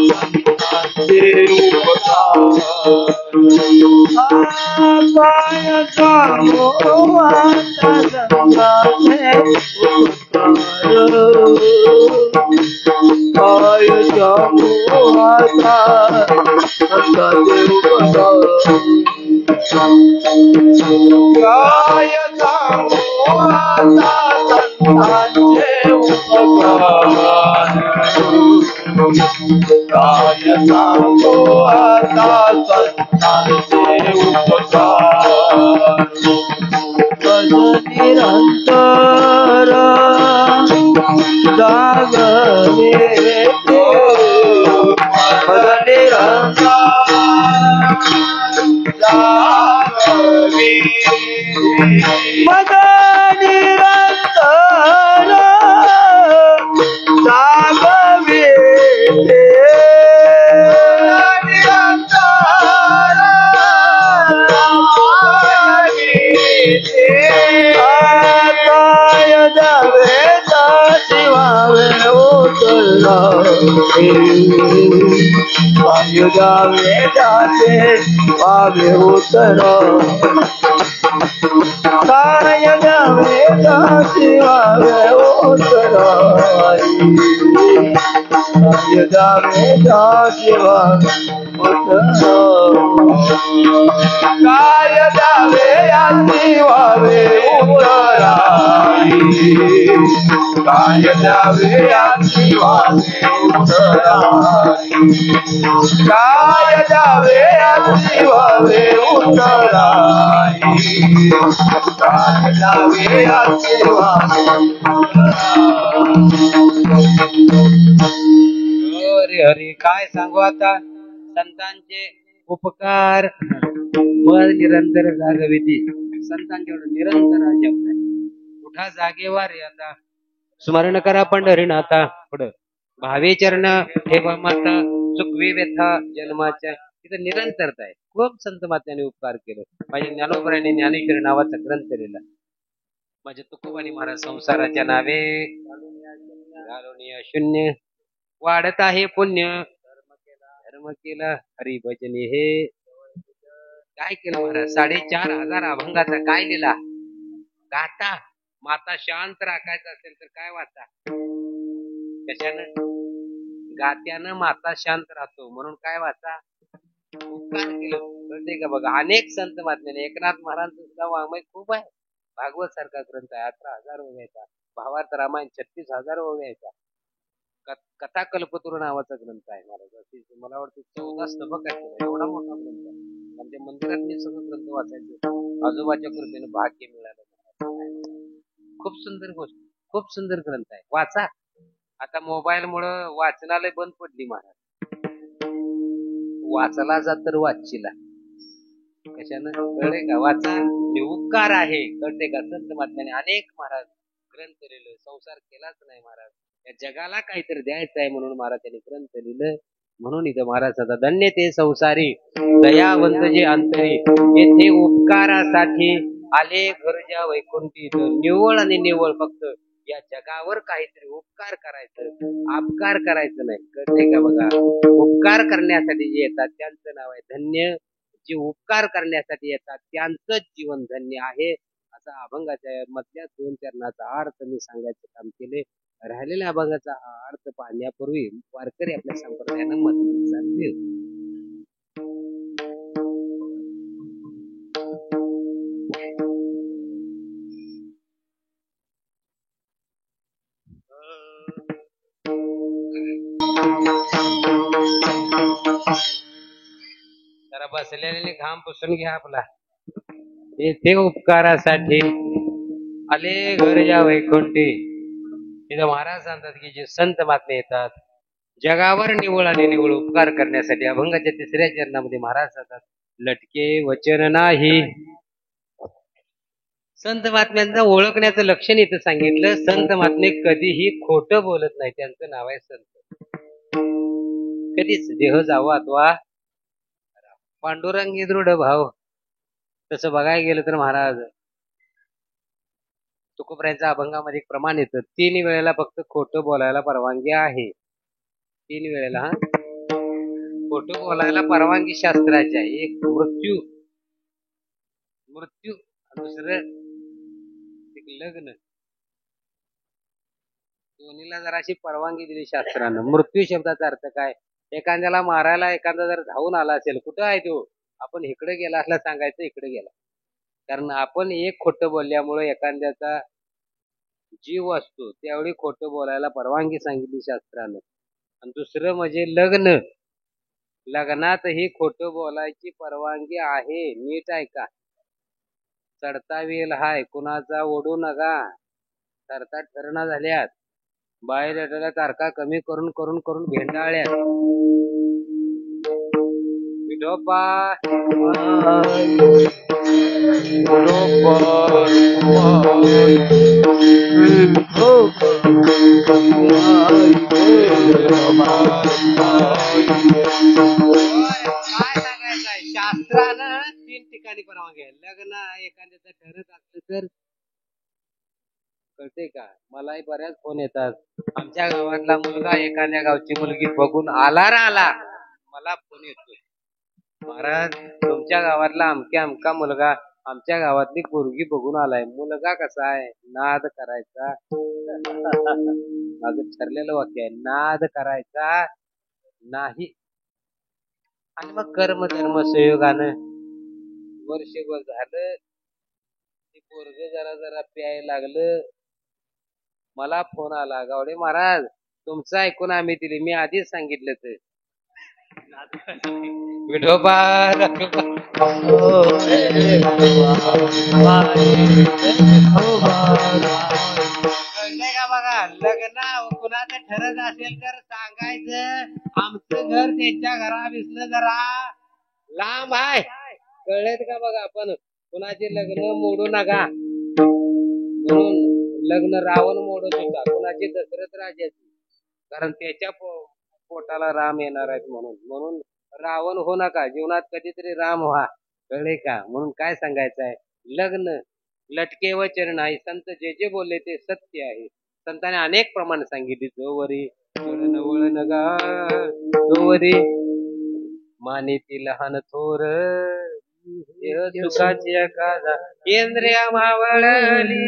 संतांचे उपकार. काय सांगू आता संतांचे उपकार, काय सांगू आता संतांचे उपकार. काय सांगू आता संतांचे उपकार, काय सांगू आता संतांचे उपकार. पद निरंतर जागवे ते, पद निरंतर जागवे, पद निरंतर जागवे ते, निरंतर काय जावे शिवावे उतरला, काय जावे जाते वावे उतरा, काय जावे शिवावे उतरा, काय जावे शिवावे उतरा, काय जावे शिवावे उतरा, काय जावे शिवावे उतरा, काय जावे शिवावे उतरा, काय जावे शिवावे उतरा. अरे हरी काय सांगू आता संतांचे उपकार. मग निरंतर जागविती, संतांच्या निरंतर हा शब्द आहे. उठा जागेवर आता स्मरण करा पंढरीनाथा. पुढं भावे चरण ठेवा माता, चुकवी व्यथा जन्माच्या. तिथं निरंतरता आहे. खूप संत महात्म्याने उपकार केले. माझ्या ज्ञानोबराने ज्ञानेश्वरी नावाचा ग्रंथ लिहिला. माझ्या तुकोबानी महाराज संसाराच्या नावे घालवून शून्य वाढत आहे पुण्य, धर्म केला हरिभजनी. हे काय केलं महाराज, 4,500 अभंगाचा काय लिहिला गाता. माता शांत राखायचं असेल तर काय वाचा, कशानं, गात्यानं माता शांत राहतो म्हणून काय वाचा, उपकार केलं. कळते का बघा. अनेक संत महात्म्याने, एकनाथ महाराजांचं सुद्धा वाङ्मय खूप आहे. भागवत सारखा ग्रंथ आहे 18,000 ओव्याचा. भावार्थ रामायण 36,000 ओव्याचा. कथा कल्पतरू नावाचा ग्रंथ आहे महाराज. मला वाटतं 14 स्तबक आहेत, एवढा मोठा ग्रंथ आहे. आणि त्या मंदिरात मी सगळं ग्रंथ वाचायचो, आजोबाच्या कृपेने भाग्य मिळालं. खूप सुंदर गोष्ट, खूप सुंदर ग्रंथ आहे, वाचा. आता मोबाईल मुळे वाचनालय बंद पडली महाराज. वाचला जा तर वाचीला कशानं कळले का? वाचा, हे उपकार आहे, कळते का? संत महात्म्याने अनेक महाराज ग्रंथ लिहिलं, संसार केलाच नाही महाराज, या जगाला काहीतरी द्यायचं आहे म्हणून महाराज त्यांनी ग्रंथ लिहिलं. म्हणून इथं महाराज आता धन्य ते संसारी दयावंत जे अंतरी, येथे उपकारासाठी आले घरच्या वैकुंठी. निव्वळ आणि निव्वळ फक्त या जगावर काहीतरी उपकार करायचं, अपकार करायचं नाही, कळते का? बघा, उपकार करण्यासाठी जे येतात त्यांचं नाव आहे धन्य, जे उपकार करण्यासाठी येतात त्यांचंच जीवन धन्य आहे. असा अभंगाच्या मधल्या 2 चरणाचा अर्थ मी सांगायचं काम केले. राहिलेल्या अभंगाचा अर्थ पाहण्यापूर्वी वारकरी आपल्या संप्रदायानं मत सांगतील. जरा बसलेले घाम पुसून घ्या आपला. येथे उपकारासाठी आले घरच्या वैकुंठी. तिथं महाराज सांगतात की जे संत महात्मे येतात जगावर निव्वळ आणि निव्वळ उपकार करण्यासाठी. अभंगाच्या 3ऱ्या चरणामध्ये महाराज सांगतात लटके वचन नाही. संत महात्म्यांचा ओळखण्याचं लक्षण इथं सांगितलं. संत महात्मे कधीही खोटं बोलत नाही, त्यांचं नाव आहे संत. कधीच देह जावा अथवा पांडुरंगी दृढ भाव. तसं बघायला गेलं तर महाराज तुकोबऱ्यांच्या अभंगामध्ये एक प्रमाण येतं, 3 वेळेला फक्त खोटं बोलायला परवानगी आहे. 3 वेळेला खोटं बोलायला परवानगी शास्त्राची आहे. एक मृत्यू, दुसरं एक लग्न. दोन्हीला जराशी परवानगी दिली शास्त्रानं. मृत्यू शब्दाचा अर्थ काय? एखाद्याला मारायला एखादा जर धावून आला असेल, कुठं आहे तो, आपण इकडे गेला असला सांगायचं इकडे गेला. कारण आपण एक खोटं बोलल्यामुळे एखाद्याचा जीव असतो, त्यावेळी खोटं बोलायला परवानगी सांगितली शास्त्रानं. आणि दुसरं म्हणजे लग्न. लग्नातही खोटं बोलायची परवानगी आहे. नीट ऐका. चढता वेल हाय, कुणाचा ओढू नका. चढता ठरणा झाल्यात, बायोडेटाला तारखा कमी करून करून करून भेंडाळ्यात. विठोबा शास्त्रानं 3 ठिकाणी परवानगी आहे. लग्न एखाद्याचं ठरत असलं तर, कळते का? मलाही बऱ्याच फोन येतात, आमच्या गावातला मुलगा एखाद्या गावची मुलगी बघून आला रा आला. मला फोन येतो, महाराज तुमच्या गावातला अमक्या अमका मुलगा आमच्या गावातली पोरगी बघून आलाय. मुलगा कसा आहे? नाद करायचा. माझं ठरलेलं वाक्य आहे, नाद करायचा नाही. आणि मग कर्म धर्म संयोगानं वर्षभर झालं, ते पोरग जरा जरा प्यायला लागलं. मला फोन आला, गावडे महाराज तुमचं ऐकून आम्ही दिली. मी आधीच सांगितलं तर विठोबा का? बघा, लग्न कुणाचं ठरत असेल तर सांगायचं, आमचं घर त्यांच्या घराविसलं जरा लांब आहे, कळलेत का? बघा, पण कुणाचे लग्न मोडू नका. म्हणून लग्न रावण मोडत होता, कुणाची दशरथ राजाची, कारण त्याच्या पोटाला राम येणार आहेत म्हणून रावण हो नका. जीवनात कधीतरी राम व्हा, कळले का? म्हणून काय सांगायचं आहे, लग्न लटके वचन नाही. संत जे जे बोलले ते सत्य आहे. संतांनी अनेक प्रमाण सांगितले. जोवरी वळण गा, जोवरी मानिती लहान थोर, सुखाची काजा इंद्रिया मावळली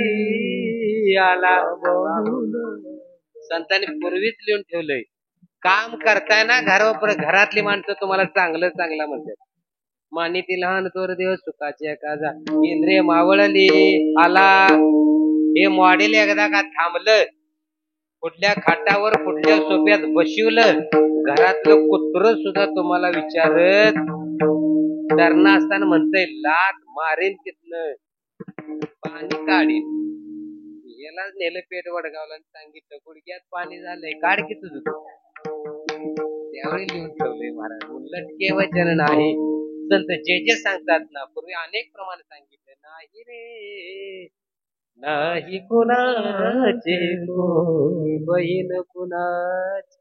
आला. संतांनी पूर्वीच लिहून ठेवलंय. काम करताय ना घरातली माणसं तुम्हाला चांगलं चांगलं म्हणतात. मानिती लहान तोर देव सुखाचे काजा इंद्रिय मावळली आला. हे मॉडेल एकदा का थांबलं, कुठल्या खाटावर कुठल्या सोप्यात बशिवलं, घरातलं कुत्र सुद्धा तुम्हाला विचारत धरणं असताना म्हणतंय लाट मारेन तिथनं पाणी काढीन. यालाच नेलं पेट वडगावला आणि सांगितलं गुडघ्यात पाणी झालंय काढ की तुझं. त्यावेळी लिहून ठेवलंय महाराज. उलटके वचन नाही. संत जे जे सांगतात ना, पूर्वी अनेक प्रमाणे सांगितलं नाही रे नाही कुणाचे कोणी, बहीण कुणाची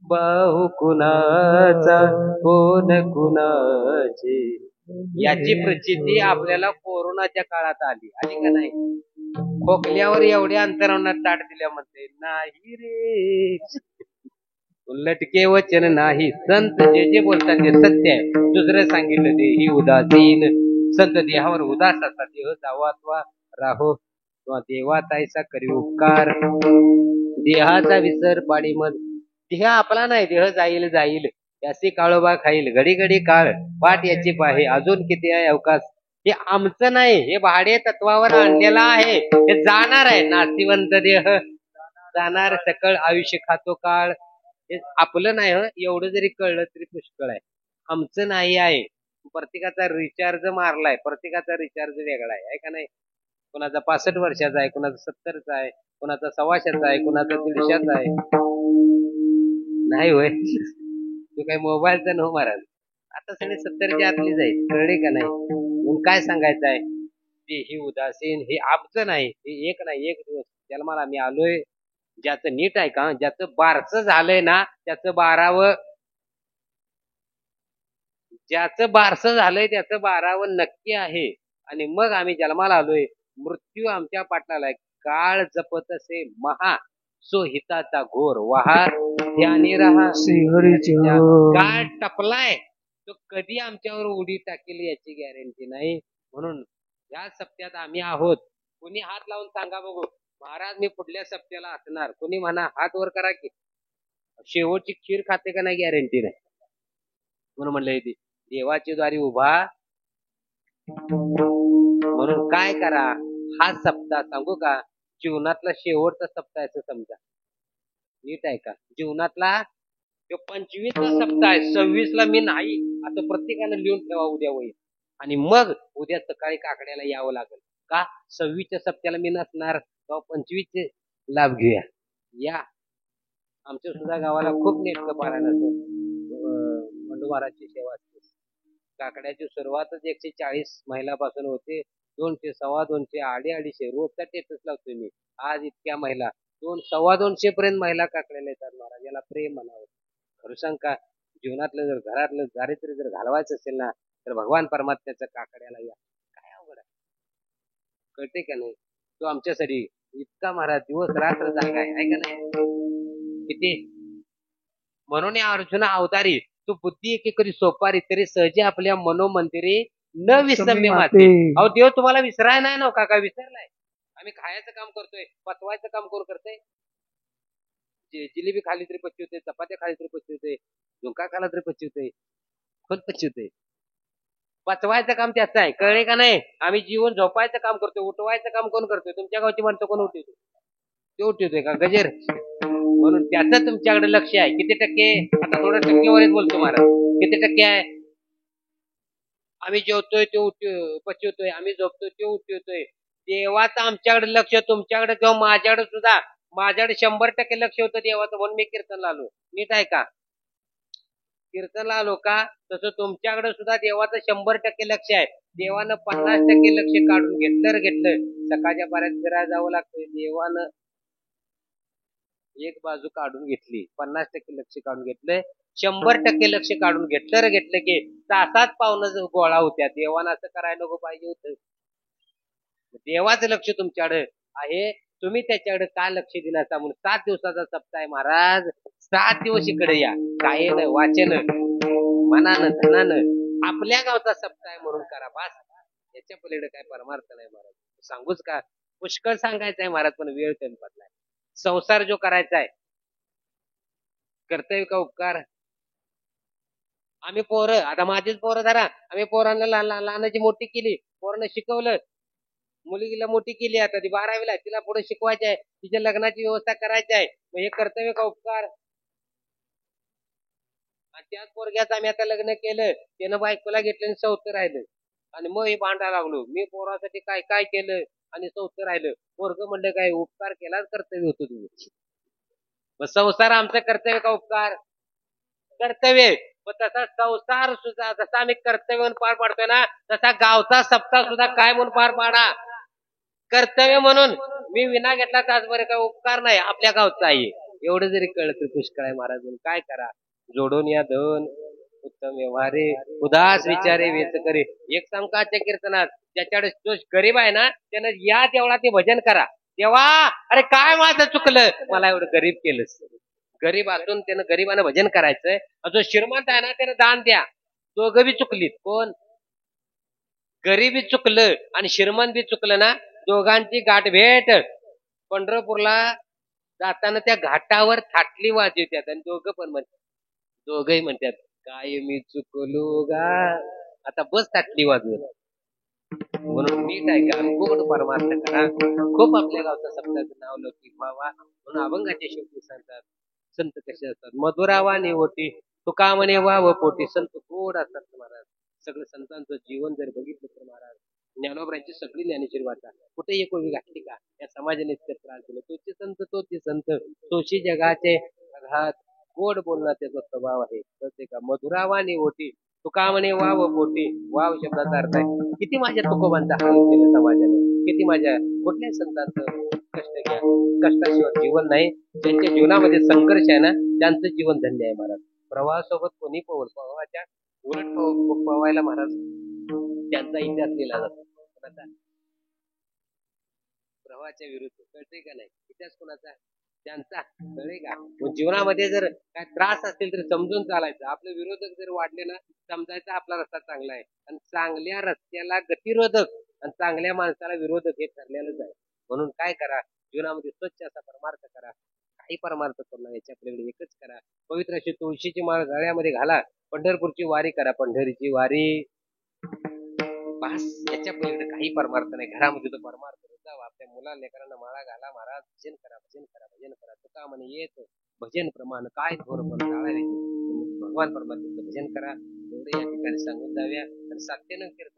भाऊ कुणाचा कोण कुणाचे. याची प्रचिती आपल्याला कोरोनाच्या काळात आली का नाही. खोकल्यावर एवढ्या अंतरावर ताट दिल्या म्हणते नाही रे. उलटके वचन नाही. संत जे जे बोलतात ते सत्य आहे. दुसरं सांगितलं ते ही उदासीन. संत देहावर उदास असतात. देह जावा राहो किंवा देवा ताईचा करी उपकार. देहाचा विसर पाडी मध. देह आपला नाही, देह जाईल जाईल याची काळोबा खाईल. घडी घडी काळ वाट याची पाहे अजून किती आहे अवकाश. हे आमचं नाही, हे भाडे तत्वावर आणलेलं आहे. हे जाणार आहे. नाशिवंत देह जाणार सकळ आयुष्य खातो काळ. हे आपलं नाही. एवढं जरी कळलं तरी पुष्कळ आहे. आमचं नाही आहे. प्रत्येकाचा रिचार्ज मारलाय, प्रत्येकाचा रिचार्ज वेगळा आहे का नाही. कोणाचा 65 वर्षाचा आहे, कोणाचा 70चा आहे, कोणाचा 125चा आहे, कोणाचा 150चा आहे. नाही होय, तू काही मोबाईलचा नव्ह महाराज. आता सगळे 70च्या आतली जाईल. कळले का नाही. म्हणून काय सांगायचं आहे ते ही उदासीन. हे आमचं नाही. हे एक नाही, एक दिवस जन्माला आम्ही आलोय. ज्याचं नीट आहे का, ज्याचं बारसं झालंय ना त्याचं 12वं, ज्याचं बारसं झालंय त्याचं 12वं नक्की आहे. आणि मग आम्ही जन्माला आलोय. मृत्यू आमच्या पाटलाला आहे. काळ जपत असे महा सो हिताचा घोर वहा ध्यानी राहा. काळ टपलाय तो कधी आमच्यावर उडी टाकेल याची गॅरंटी नाही. म्हणून या सप्त्यात आम्ही आहोत. कुणी हात लावून सांगा बघू महाराज मी पुढल्या सप्त्याला असणार. कुणी म्हणा हात वर करा की शेवटची खीर खाते का नाही गॅरंटी नाही. म्हणून म्हणलं देवाची द्वारी उभा. म्हणून काय करा, हा सप्ताह सांगू का जीवनातला शेवटचा सप्ताह आहे समजा. नीट आहे का. जीवनातला 25वा सप्ताह आहे. 26ला मी नाही असं प्रत्येकानं लिहून ठेवा उद्या होईल. आणि मग उद्या सकाळी काकड्याला यावं लागेल का 26च्या सप्त्याला मी नसणार. 25चे लाभ घेऊया. या आमच्या सुद्धा गावाला खूप नेटकं पारायण असतं. महाराजची सेवा असते. काकड्याची सुरुवातच 140 महिलापासून होते. 200, 250, 250 रोजचा टेटस लावतोय मी. आज इतक्या महिला 200-250 पर्यंत महिला काकड्याला येतात महाराज. याला प्रेम म्हणावं. खरं सांग का जीवनातलं जर घरातलं दारिद्र्य जर घालवायचं असेल ना तर भगवान परमात्म्याचं काकड्याला या. काय अवघड आहे. कळते का नाही. तो आमच्यासाठी इतका महाराज दिवस रात्र जागा आहे का नाही. किती म्हणून या अर्जुना अवतारी तू बुद्धी एकेकरी सोपारी तरी सहजी आपल्या मनोमंदिरी न विसंबी माते. अहो देव तुम्हाला विसराय नाही ना का विसरलाय. आम्ही खायचं काम करतोय, पचवायचं काम करतोय. जिलेबी खाली तरी पचवते, चपात्या खाली तरी पचवते, झुंका खाला तरी पचवते, कोण पचवते. पचवायचं काम त्याचं आहे. कळले का नाही. आम्ही जीवन झोपायचं काम करतोय, उठवायचं काम कोण करतोय. तुमच्या गावची माणसं कोण उठवतोय. ते उठवतोय का गजेर. म्हणून त्याचं तुमच्याकडे लक्ष आहे. किती टक्के. आता थोडं टक्केवारीच बोलतो महाराज. किती टक्के आहे. आम्ही जेवतोय ते पचवतोय, आम्ही झोपतोय ते उठवतोय. देवाचं आमच्याकडे लक्ष, तुमच्याकडे किंवा माझ्याकडे सुद्धा. माझ्याकडे 100% लक्ष होतं देवाचं. म्हणून मी कीर्तनला आलो. नीट आहे का. कीर्तनला आलो का तसं तुमच्याकडे सुद्धा देवाचं 100% लक्ष आहे. देवानं 50% लक्ष काढून घेतलं. सकाळच्या पाऱ्यात फिरायला जावं लागतंय. देवानं एक बाजू काढून घेतली. 50% लक्ष काढून घेतलंय. 100% लक्ष काढून घेतलं की तासात पावनं गोळा होत्या. देवानं असं करायला नको पाहिजे होतं. देवाचं लक्ष तुमच्याकडे आहे. तुम्ही त्याच्याकडे का लक्ष दिलं म्हणून 7 दिवसाचा सप्ताह आहे महाराज. 7 दिवस इकडे या. गायन वाचन मनानं धनानं आपल्या गावचा सप्ताह आहे म्हणून करा. बस याच्या पलीकडे काय परमार्थ नाही महाराज. सांगूच का पुष्कळ सांगायचं आहे महाराज. पण वेळ कमी पडलाय. संसार जो करायचा आहे कर्तव्य का उपकार. आम्ही पोरं, आता माझीच पोरं धरा, आम्ही पोरांना लहानाची मोठी केली, पोरांना शिकवलं, मुलगीला मोठी केली, आता ती 12वीला आहे, तिला पुढे शिकवायची आहे, तिच्या लग्नाची व्यवस्था करायची आहे. मग हे कर्तव्य का उपकार? आणि त्याच पोरग्याचं आम्ही आता लग्न केलं, त्यानं बायकोला घेतलं आणि सौतं राहिलं, आणि मग हे भांडायला लागलो, मी पोरासाठी काय काय केलं आणि सौतं राहिलं. पोरग म्हणलं काय उपकार केलाच कर्तव्य होतं तुम्ही. मग संसार आमचं कर्तव्य का उपकार? कर्तव्य. मग तसा संसार सुद्धा जसा आम्ही कर्तव्य म्हणून पार पाडतोय ना, तसा गावचा सप्ताह सुद्धा काय म्हणून पार पाडा? कर्तव्य म्हणून. मी विना घेतला तासभर काय उपकार नाही, आपल्या गावचा आहे एवढं जरी कळलं तर पुष्कळ आहे महाराज. म्हणून काय करा, जोडून या धन उत्तम व्यवहारे उदास विचारे वेच करे. एक संकाच्या कीर्तनात ज्याच्याकडे जो गरीब आहे ना, त्यानं या देवळा ते भजन करा. देवा, अरे काय माझं चुकलं, मला एवढं गरीब केलंस. गरीब असून त्यानं गरीबानं भजन करायचंय. जो श्रीमंत आहे ना, त्यानं दान द्या. दोघं बी चुकलीत. कोण? गरीबी चुकलं आणि श्रीमंत बी चुकलं ना, दोघांची गाठ भेट. पंढरपूरला जाताना त्या घाटावर थाटली वाजवतात आणि दोघं पण म्हणतात, दोघही म्हणतात, काय मी चुकलो गा, आता बस थाटली वाजवत. म्हणून नीट आहे का, गोड परमार्थ करा. खूप आपल्या गावचा सप्ताहाचं नाव लौकिक व्हावा म्हणून अभंगाचे शेवटी सांगतात. संत कसे असतात? मधुरावाने ओटी, तुका म्हणे वाव पोटी. संत गोड असतात महाराज. सगळं संतांचं जीवन जर बघितलं तर महाराज, ज्ञानोबरांची सगळी ज्ञानेश्वरी वाचा, कुठे एक ओळी घातली का? या समाजाने इतकं त्रास दिला. तोचे संत, तोचे संत, तोशी जगाचे अघात. गोड बोलणं त्याचा स्वभाव आहे. कळते का? मधुरावाने ओटी, तुका म्हणे वाव पोटी. वाव शब्दाचा अर्थ आहे किती माझ्या तुकोबांचा हाल केलं समाजाने, किती माझ्या कुठल्याही संतांचं कष्ट घ्या. कष्टाशिवाय जीवन नाही. ज्यांच्या जीवनामध्ये संघर्ष आहे ना, त्यांचं जीवन धन्य आहे महाराज. प्रवाहासोबत कोणी पवल, प्रवाहाच्या उलट पवायला महाराज त्यांचा इतिहास लिहिला जातो. प्रवाहाच्या विरुद्ध. कळते का नाही? इतिहास कोणाचा? त्यांचा. कळे का? जीवनामध्ये जर काय त्रास असतील तर समजून चालायचं. आपले विरोधक जर वाढले ना, समजायचा आपला रस्ता चांगला आहे. आणि चांगल्या रस्त्याला गतिरोधक आणि चांगल्या माणसाला विरोधक हे ठरलेलंच आहे. म्हणून काय करा, जीवनामध्ये स्वच्छ असा परमार्थ करा. काही परमार्थ करू याच्या आपल्याकडे एकच करा. पवित्र अशी तुळशीची माळ गळ्यामध्ये घाला. पंढरपूरची वारी करा. पंढरीची वारी. बस, याच्या पलीकडे काही परमार्थ नाही. घरामध्ये तो परमार्थ जावा. आपल्या मुलांना लेकरांना माळा घाला. महाराज भजन करा, भजन करा, भजन करा. तुका म्हणे येत भजन प्रमाण काय थोर भगवान परमात्म्याचं भजन करा. एवढे या ठिकाणी सांगून जाऊया. आणि 97 कीर्तन